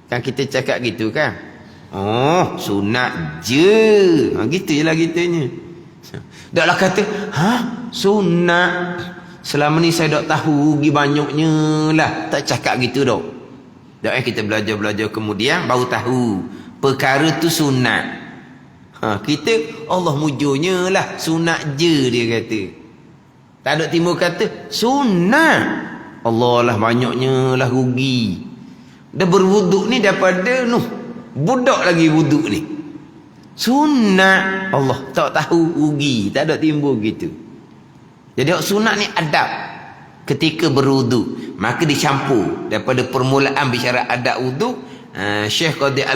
Kan kita cakap gitu kan. Sunat je. Gitu je lah kitanya. Taklah kata, sunat. Selama ni saya tak tahu rugi banyaknya lah. Tak cakap gitu dok. Kita belajar-belajar kemudian baru tahu perkara tu sunat. Kita Allah mujurnya lah, sunat je dia kata. Tak ada timbul kata sunat. Allah lah banyaknya lah rugi. Dah berwuduk ni daripada budak lagi wuduk ni. Sunat Allah tak tahu rugi, tak ada timbul gitu. Jadi sunat ni adab ketika berwuduk, maka dicampur daripada permulaan bicara adab wuduk. Syekh Qadi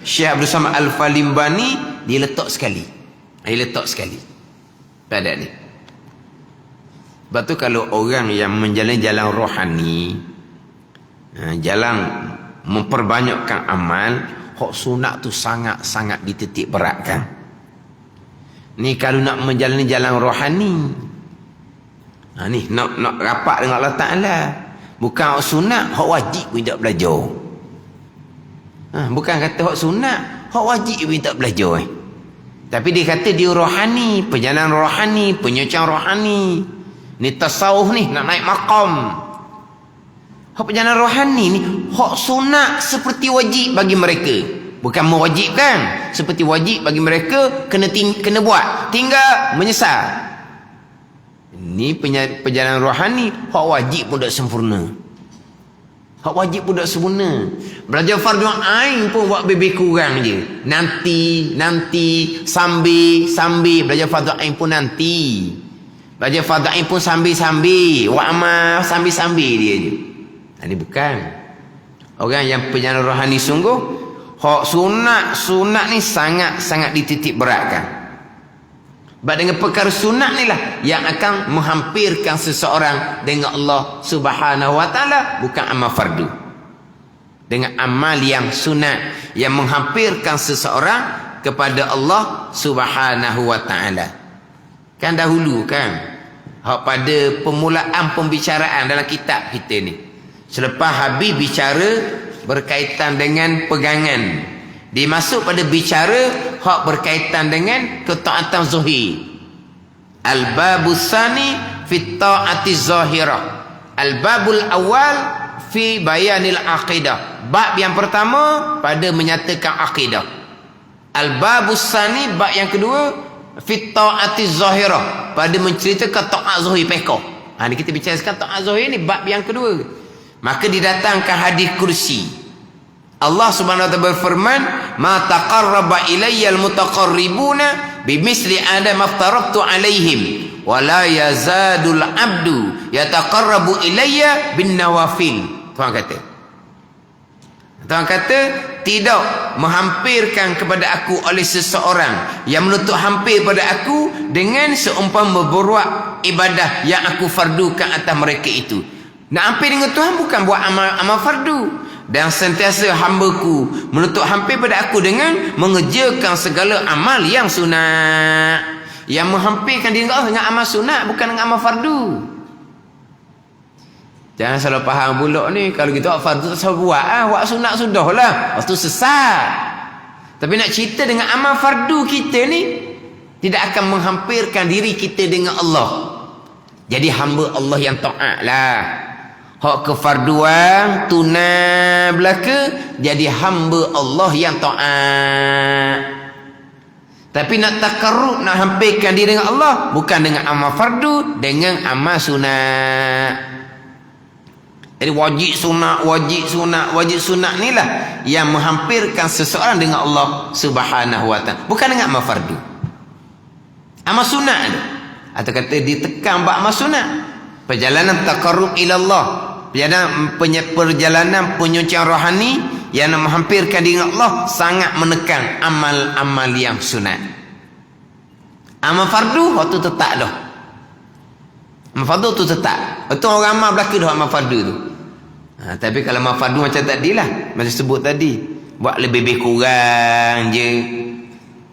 Syekh Abdul Samad Al-Falimbani dia letak sekali. Pada ni. Sebab tu kalau orang yang menjalani jalan rohani, jalan memperbanyakkan amal, hak sunat tu sangat-sangat dititik beratkan. Ni kalau nak menjalani jalan rohani, ni nak rapat dengan Allah Ta'ala, bukan hak sunat, hak wajib pun tak belajar. Bukan kata hak sunat, hak wajib pun tak belajar. Tapi dia kata dia rohani, perjalanan rohani, penyucian rohani. Ni tasawuf ni, nak naik maqam. Hak perjalanan rohani ni, hak sunat seperti wajib bagi mereka. Bukan mewajibkan, seperti wajib bagi mereka, kena buat, tinggal menyesal. Ini perjalanan rohani, hak wajib pun tak sempurna. Hak wajib pun tak sempurna. Belajar fardu ain pun buat lebih kurang je. Nanti, sambil. Belajar fardu ain pun nanti. Belajar fardu ain pun sambil. Buat amal sambil dia je. Ini bukan. Orang yang penyandang rohani sungguh, hak sunat ni sangat dititik beratkan. Sebab dengan perkara sunat ni lah yang akan menghampirkan seseorang dengan Allah Subhanahu wa ta'ala, bukan amal fardu. Dengan amal yang sunat yang menghampirkan seseorang kepada Allah Subhanahu wa ta'ala. Kan dahulu kan, pada permulaan pembicaraan dalam kitab kita ni, selepas habis bicara berkaitan dengan pegangan, dimasuk pada bicara hak berkaitan dengan ketaatan zahir. Al-babus tsani fi ta'ati zahirah. Al-babul awal fi bayanil aqidah. Bab yang pertama pada menyatakan akidah. Al-babus tsani, bab yang kedua fi ta'ati zahirah, pada menceritakan taat zahir pekah. Ni kita bicara sekarang taat zahir ni bab yang kedua. Maka didatangkan hadis kursi. Allah Subhanahu wa ta'ala berfirman, "Ma taqarraba ilayya al-mutaqarribuna bimisli adam aftarabtu alaihim wa la yazadul 'abdu yataqarrabu ilayya bin nawafil." Tuhan kata, tidak menghampirkan kepada aku oleh seseorang yang menuntut hampir pada aku dengan seumpama berbuat ibadah yang aku fardukan atas mereka itu. Nak hampir dengan Tuhan bukan buat amal fardu. Dan sentiasa hamba-Ku menuntut hampir pada aku dengan mengerjakan segala amal yang sunat. Yang menghampirkan diri Allah dengan amal sunat, bukan dengan amal fardu. Jangan salah faham pula ni. Kalau kita buat fardu tak salah buat. Buat sunat sudah lah. Lepas tu sesat. Tapi nak cerita dengan amal fardu kita ni, tidak akan menghampirkan diri kita dengan Allah. Jadi hamba Allah yang taat lah. Hak kefarduan tunai belaka, jadi hamba Allah yang taat. Tapi nak takarrub, nak hampirkan diri dengan Allah, bukan dengan amal fardu, dengan amal sunat. Jadi wajib sunat ni lah yang menghampirkan seseorang dengan Allah Subhanahu wa ta'ala, bukan dengan amal fardu. Amal sunat tu, atau kata ditekan bab amal sunat, perjalanan takarrub ila Allah, perjalanan penyucian rohani yang nak menghampirkan diri Allah, sangat menekan amal-amal yang sunat. Amal fardu waktu tetap dah. Amal fardu tu tetap. Itu orang amal belaka dah amal fardu tu. Tapi kalau amal fardu macam tadilah, macam sebut tadi, buat lebih kurang je.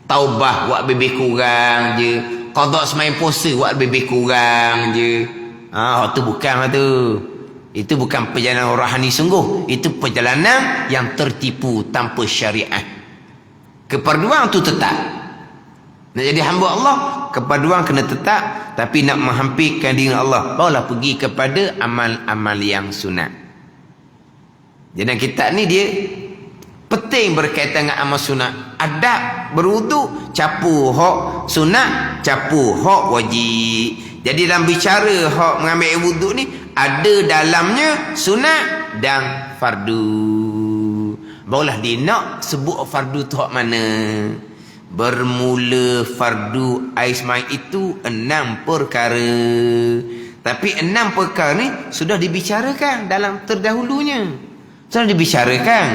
Taubah buat lebih kurang je. Qada sembahyang puasa buat lebih kurang je. Itu bukan lah tu. Itu bukan perjalanan rohani sungguh. Itu perjalanan yang tertipu tanpa syariat. Keperduan tu tetap. Nak jadi hamba Allah, keperduan kena tetap. Tapi nak menghampirkan diri Allah, barulah pergi kepada amal-amal yang sunat. Jadi kitab ni dia penting berkaitan dengan amal sunat. Adab berwuduk, capu hak sunat, capu hak wajib. Jadi dalam bicara hak mengambil wuduk ni, ada dalamnya sunat dan fardu. Barulah dia nak sebut fardu tu hak mana. Bermula fardu aismai itu 6 perkara. Tapi 6 perkara ni sudah dibicarakan dalam terdahulunya. Sudah dibicarakan.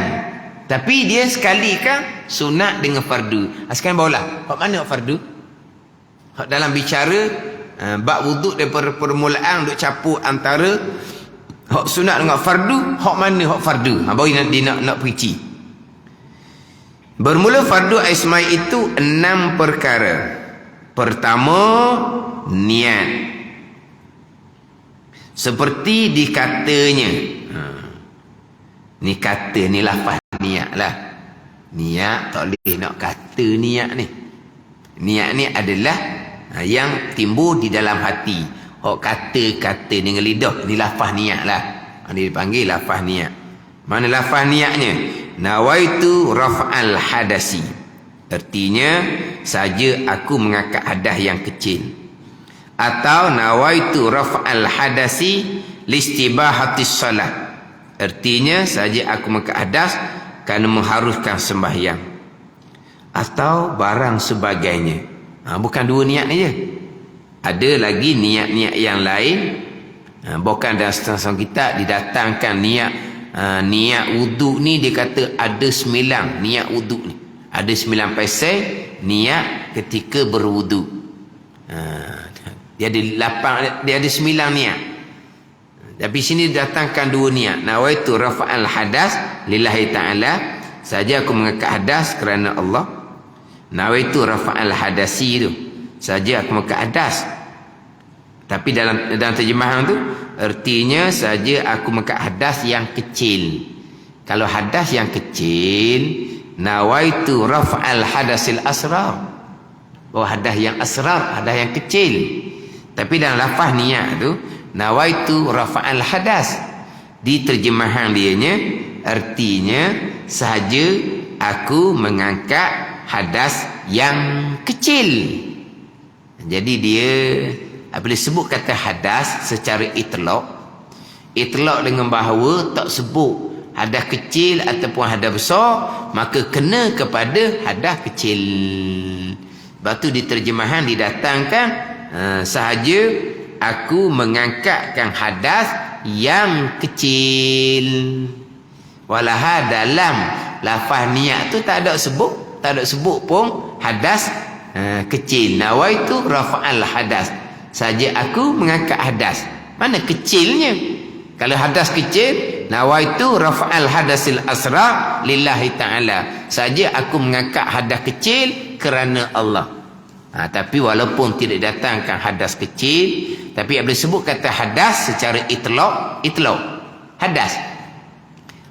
Tapi dia sekalikan sunat dengan fardu. Sekarang barulah hak mana hak fardu? Hak dalam bicara bab wuduk daripada permulaan duk campur antara hak sunat dengan fardu, hak mana hak fardu? Baru dia nak perici. Bermula fardu aismai itu 6 perkara. Pertama, niat. Seperti dikatanya. Ni kata ni lafaz niat lah. Niat tak boleh nak kata niat ni. Niat ni adalah yang timbul di dalam hati. Kata-kata dengan lidah, ni lafaz niat lah. Ini dipanggil lafaz niat. Mana lafaz niatnya? Nawaitu raf'al hadasi. Artinya, saja aku mengangkat hadas yang kecil. Atau nawaitu raf'al hadasi listibahatis salat. Artinya saja aku mengangkat hadas kerana mengharuskan sembahyang atau barang sebagainya. Bukan dua niat ni je. Ada lagi niat-niat yang lain. Bukan dalam setengah kita didatangkan niat wuduk ni, dia kata ada 9 niat wuduk ni. Ada 9 pasal niat ketika berwuduk. Dia ada 8, dia ada 9 niat. Tapi sini datangkan 2 niat. Nawaitu rafa'al hadas lillahi ta'ala, saja aku mengangkat hadas kerana Allah. Nawaitu rafa'al hadasi tu, saja aku mengangkat hadas. Tapi dalam terjemahan tu artinya saja aku mengangkat hadas yang kecil. Kalau hadas yang kecil, nawaitu rafa'al hadasil asrar. Hadas yang asrar, hadas yang kecil. Tapi dalam lafaz niat tu nawaitu rafa'al hadas, di terjemahan dianya artinya sahaja aku mengangkat hadas yang kecil. Jadi dia bila sebut kata hadas secara itlaq dengan bahawa tak sebut hadas kecil ataupun hadas besar, maka kena kepada hadas kecil. Lepas tu di terjemahan didatangkan sahaja aku mengangkatkan hadas yang kecil. Walaha dalam lafaz niat tu tak ada sebut pun hadas kecil. Nawaitu rafa'al hadas, saja aku mengangkat hadas. Mana kecilnya? Kalau hadas kecil, nawaitu rafa'al hadasil asra lillahi ta'ala, saja aku mengangkat hadas kecil kerana Allah. Tapi walaupun tidak datangkan hadas kecil, tapi apabila sebut kata hadas secara itlaq hadas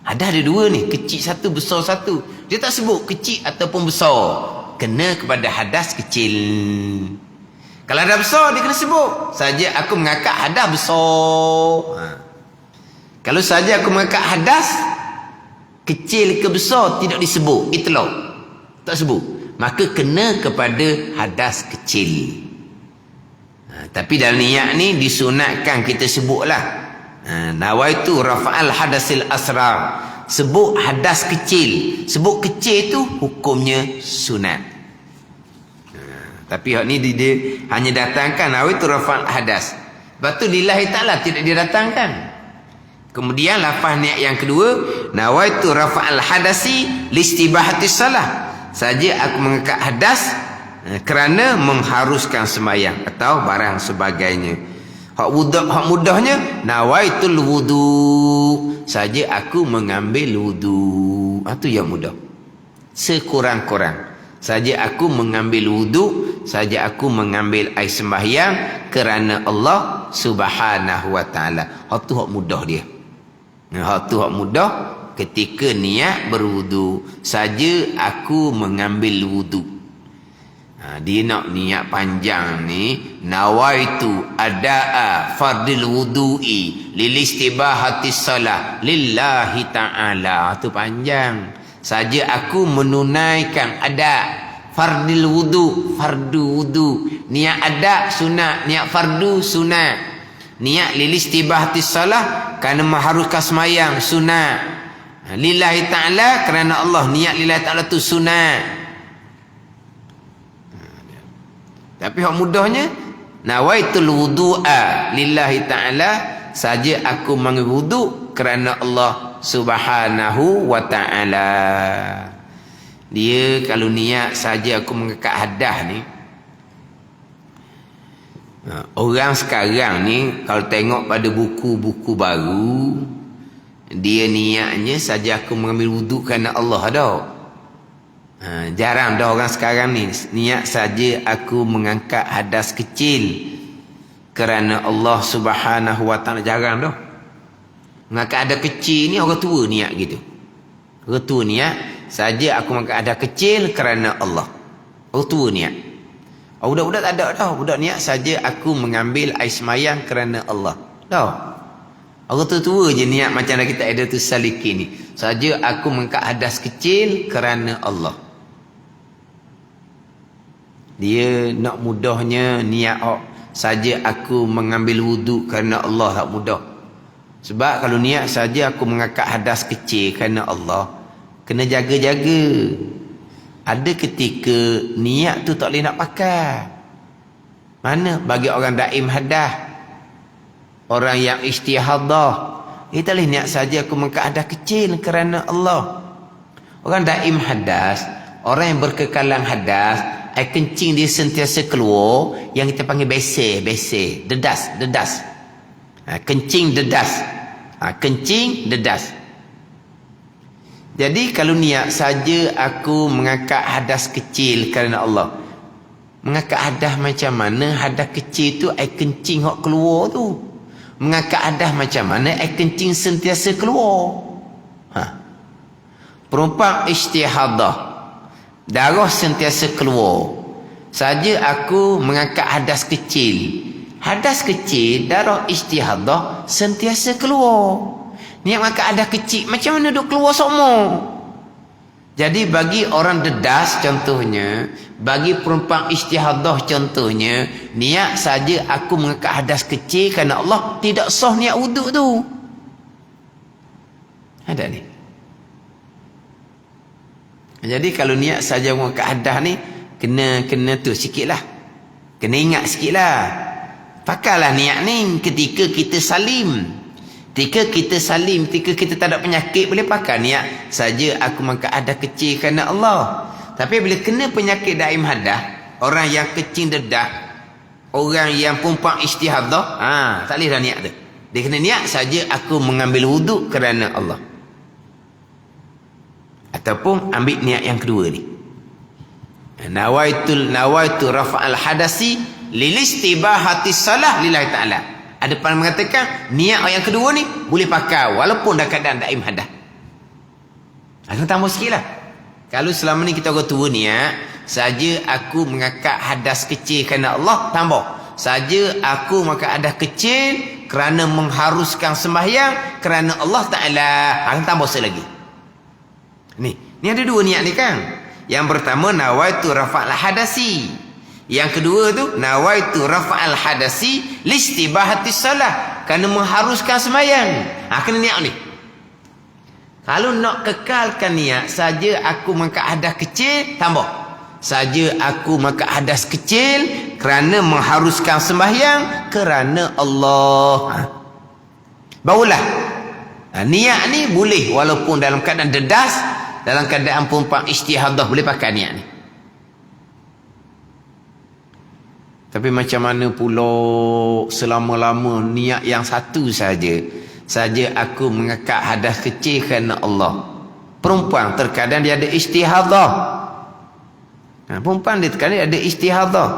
ada 2 ni, kecil satu, besar satu. Dia tak sebut kecil ataupun besar, kena kepada hadas kecil. Kalau hadas besar dia kena sebut saja aku mengangkat hadas besar. Kalau saja aku mengangkat hadas kecil ke besar tidak disebut, itlaq tak sebut, maka kena kepada hadas kecil. Tapi dalam niat ni disunatkan kita sebutlah nawaitu rafa'al hadasil asrar, sebut hadas kecil. Sebut kecil tu hukumnya sunat. Tapi hak ni dia hanya datangkan nawaitu rafa'al hadas. Lepas tu lillahi ta'ala tidak didatangkan. Kemudian lafaz niat yang kedua, nawaitu rafa'al hadasi listibahatis salah, saja aku mengangkat hadas kerana mengharuskan sembahyang atau barang sebagainya. Hak mudahnya nawaitul wudu, saja aku mengambil wudu. Itu yang mudah. Sekurang-kurang saja aku mengambil wudu, saja aku mengambil air sembahyang kerana Allah Subhanahu wa taala. Hak tu hak mudah dia. Hak tu hak mudah ketika niat berwudu, saja aku mengambil wudu. Dia nak niat panjang ni, nawaitu adaa fardil wudu'i lil istibahatis salah lillahi ta'ala. Itu panjang. Saja aku menunaikan ada fardil wudu, fardu wudu. Niat ada sunat, niat fardu sunat. Niat lil istibahatis salah kerana mengharuskan sembahyang sunat. Lillahi ta'ala kerana Allah, niat lillahi ta'ala tu sunat. Tapi hak mudahnya nawaitul wudu'a lillahi ta'ala, saja aku mengambil wudu kerana Allah Subhanahu wa ta'ala. Dia kalau niat saja aku mengangkat hadas ni, orang sekarang ni kalau tengok pada buku-buku baru, dia niatnya saja aku mengambil wudu kerana Allah dah. Jarang dah orang sekarang ni niat saja aku mengangkat hadas kecil kerana Allah Subhanahu wa ta'ala. Jarang dah. Mengangkat hadas kecil ni orang tua niat gitu. Orang tua niat saja aku mengangkat hadas kecil kerana Allah. Orang tua niat. Budak-budak tak ada dah. Budak niat saja aku mengambil air sembahyang kerana Allah. Dah. Orang tua je niat macam kita ada tu salikin ni. Saja aku mengangkat hadas kecil kerana Allah. Dia nak mudahnya niat saja aku mengambil wudu kerana Allah, tak mudah. Sebab kalau niat saja aku mengangkat hadas kecil kerana Allah, kena jaga-jaga. Ada ketika niat tu tak boleh nak pakai. Mana bagi orang daim hadas, orang yang istihadah, tak boleh niat saja aku mengangkat hadas kecil kerana Allah. Orang daim hadas, orang yang berkekalan hadas, air kencing dia sentiasa keluar, yang kita panggil besar, dedas. Kencing dedas. Kencing dedas. Jadi kalau niat saja aku mengangkat hadas kecil kerana Allah. Mengangkat hadas macam mana? Hadas kecil tu air kencing hok keluar tu. Mengangkat hadas macam mana? Air kencing sentiasa keluar. Perumpang istihadah, darah sentiasa keluar. Saja aku mengangkat hadas kecil. Hadas kecil, darah istihadah sentiasa keluar. Niat mengangkat hadas kecil, macam mana duk keluar semua? Jadi bagi orang dedas contohnya, bagi perumpang istihadah contohnya, niat saja aku mengangkat hadas kecil kerana Allah, tidak sah niat wuduk tu. Ada ni. Jadi kalau niat saja mengangkat hadas ni, kena tu sikitlah. Kena ingat sikitlah. Pakailah niat ni ketika kita salim. Ketika kita tak ada penyakit, boleh pakai niat saja aku mengangkat hadas kecil kerana Allah. Tapi bila kena penyakit daim hadas, orang yang kecing dedah, orang yang pumpang istihadah, tak boleh dah niat tu. Dia kena niat saja aku mengambil wuduk kerana Allah. Ataupun ambil niat yang kedua ni. Nawaitu rafa'al hadasi lilistibahati salah lillahi ta'ala. Ada pandang mengatakan niat yang kedua ni boleh pakai walaupun dah keadaan daim hadas. Kena tambah sikit lah. Kalau selama ni kita orang tua niat saja aku mengangkat hadas kecil kerana Allah, tambah saja aku mengangkat hadas kecil kerana mengharuskan sembahyang kerana Allah Ta'ala, kena tambah selagi. Ni ada dua niat ni kan. Yang pertama nawaitu rafa'al hadasi. Yang kedua tu nawaitu rafa'al hadasi listibahati salah, kerana mengharuskan sembahyang. Kena niat ni. Kalau nak kekalkan niat saja aku mengangkat hadas kecil, tambah saja aku mengangkat hadas kecil kerana mengharuskan sembahyang kerana Allah. Barulah niat ni boleh walaupun dalam keadaan dedas, dalam keadaan pumpang istihadah boleh pakai niat ni. Tapi macam mana pula selama-lama niat yang satu saja aku mengangkat hadas kecil kerana Allah. Perempuan terkadang dia ada istihadah. Perempuan dia terkadang ada istihadah.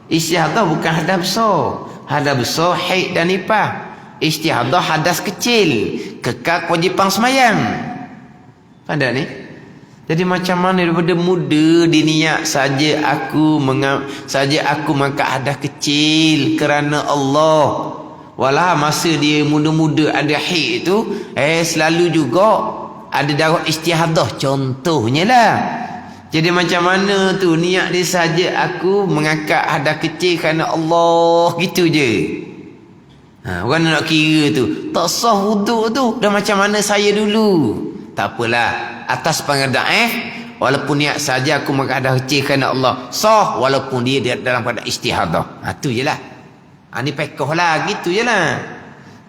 Istihadah bukan hadas besar. Hadas besar haid dan nifas. Istihadah hadas kecil, kekal kewajipan sembahyang. Pada ni. Jadi macam mana daripada muda diniat saja aku mengangkat hadas kecil kerana Allah. Walau masa dia muda-muda ada haid tu, selalu juga ada darah istihadah contohnya lah. Jadi macam mana tu niat dia saja aku mengangkat hadas kecil kerana Allah, gitu je. Orang nak kira tu tak sah wuduk tu, dah macam mana saya dulu. Tak apalah, atas pengadaan walaupun niat saja aku mengangkat hadas kecil kerana Allah, sah walaupun dia dalam keadaan istihadah. Tu je lah. Ni pekoh lah, gitu je lah.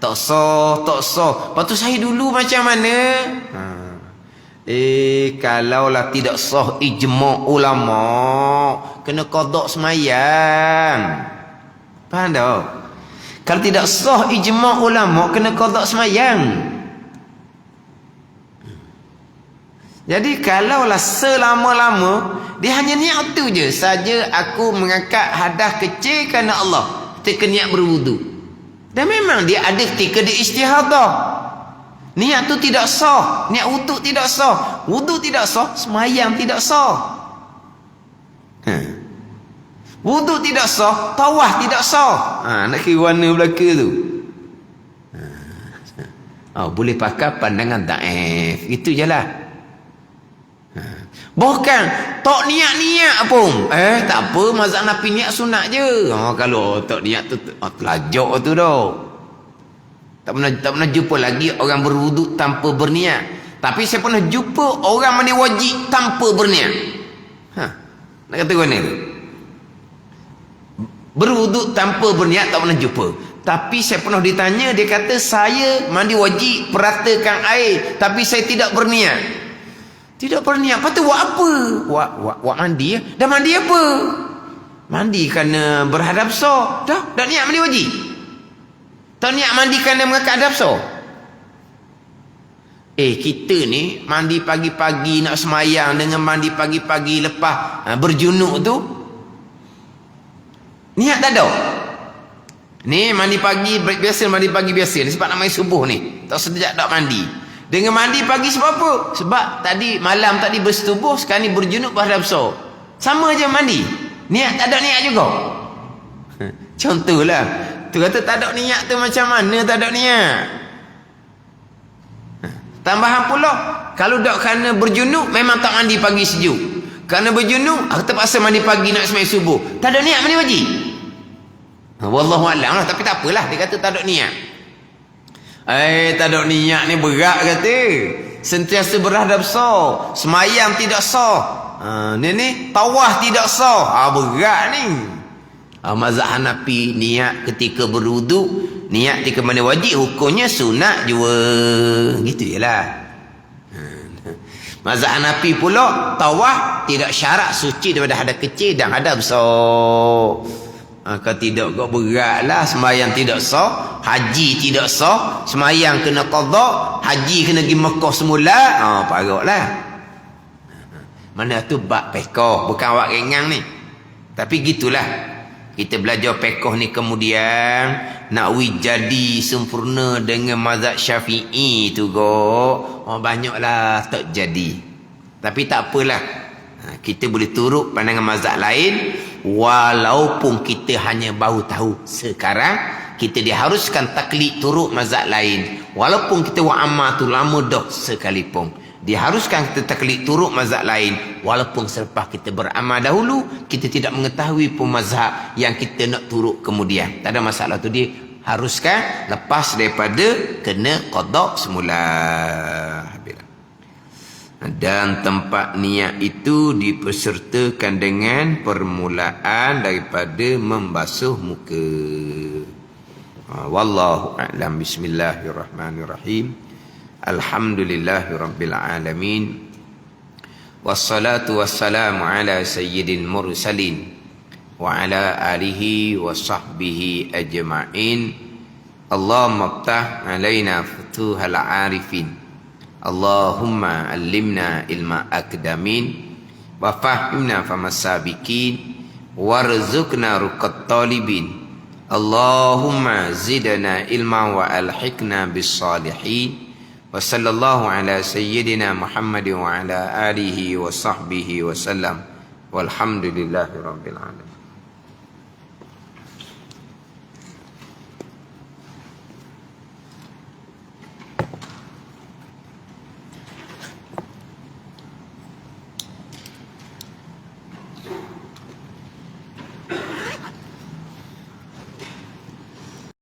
Tak sah. Lepas tu saya dulu macam mana? Kalaulah tidak sah ijma' ulama, kena qada semayang. Faham tak? Kalau tidak sah ijma' ulama, kena qada semayang. Jadi kalaulah selama-lama dia hanya niat tu je saja aku mengangkat hadas kecil kerana Allah, ketika niat berwudu, dan memang dia ada ketika dia istihadah, niat tu tidak sah, niat wudu tidak sah, wudu tidak sah, semayang tidak sah. Wudu tidak sah, tawaf tidak sah. Nak kira warna belaka tu. Boleh pakai pandangan daif, itu je lah. Bahkan tak niat-niat pun tak apa, mazhab Nabi niat sunat je. Kalau tak niat tu telajak tu dah. Tak pernah jumpa lagi orang berwuduk tanpa berniat. Tapi saya pernah jumpa orang mandi wajib tanpa berniat. Nak kata mana tu? Berwuduk tanpa berniat tak pernah jumpa. Tapi saya pernah ditanya, dia kata saya mandi wajib peratakan air, tapi saya tidak berniat. Tidak berniat. Lepas tu buat apa? Buat mandi ya. Dah mandi apa? Mandi kerana berhadap so. Dah niat mandi wajib. Tak niat mandi kerana mengangkat hadap so. Kita ni mandi pagi-pagi nak semayang dengan mandi pagi-pagi lepas berjunuk tu, niat tak ada. Ni mandi pagi biasa, mandi pagi biasa ni sebab nak mandi subuh ni. Tak sejak tak mandi. Dengan mandi pagi sebab apa? Sebab tadi malam tadi bersetubuh, sekarang ni berjunuk berhadap so. Sama je mandi. Niat tak ada niat juga. Contohlah. Tu kata tak ada niat tu macam mana tak ada niat? Tambahan pula, kalau tak kerana berjunuk memang tak mandi pagi sejuk. Kerana berjunuk, terpaksa mandi pagi nak sembahyang subuh. Tak ada niat mandi wajib. Wallahualam lah, tapi tak apalah, dia kata tak ada niat. Tak ada niat ni berat kata. Sentiasa berhadap sah, semayang tidak sah. Ni tawaf tidak sah. Berat ni. Mazhab Hanafi niat ketika berwuduk, niat ketika mandi wajib hukumnya sunat jua. Gitu jelah. Mazhab Hanafi pula tawaf tidak syarat suci daripada hadas kecil dan hadas besar. Kalau tidak kau beratlah, sembahyang tidak sah, haji tidak sah, sembahyang kena qada, haji kena pergi Mekah semula. Parahlah. Mana tu bab fiqh, bukan awak ringan ni. Tapi gitulah. Kita belajar fiqh ni kemudian nak jadi sempurna dengan mazhab Syafi'i tu banyaklah tak jadi. Tapi tak apalah. Kita boleh turut pandangan mazhab lain walaupun kita hanya baru tahu sekarang. Kita diharuskan taklid turut mazhab lain walaupun kita amal tu lama dah sekalipun. Diharuskan kita taklid turut mazhab lain walaupun selepas kita beramal dahulu kita tidak mengetahui pun mazhab yang kita nak turut kemudian. Tak ada masalah tu, dia haruskan lepas daripada kena qada semula. Dan tempat niat itu dipesertakan dengan permulaan daripada membasuh muka. Wallahu a'lam. Bismillahirrahmanirrahim. Alhamdulillahirabbil alamin. Wassalatu wassalamu ala sayyidil mursalin wa ala alihi wa sahbihi ajma'in. Allahumma iftah alaina futuhal arifin. Allahumma allimna ilma akdamin wa fahimna famasabikin warzuqna ruqat talibin. Allahumma zidna ilma wa alhiqna bis salihin. Wa sallallahu ala sayyidina Muhammad wa ala alihi wa sahbihi wa sallam. Walhamdulillahi rabbil alamin.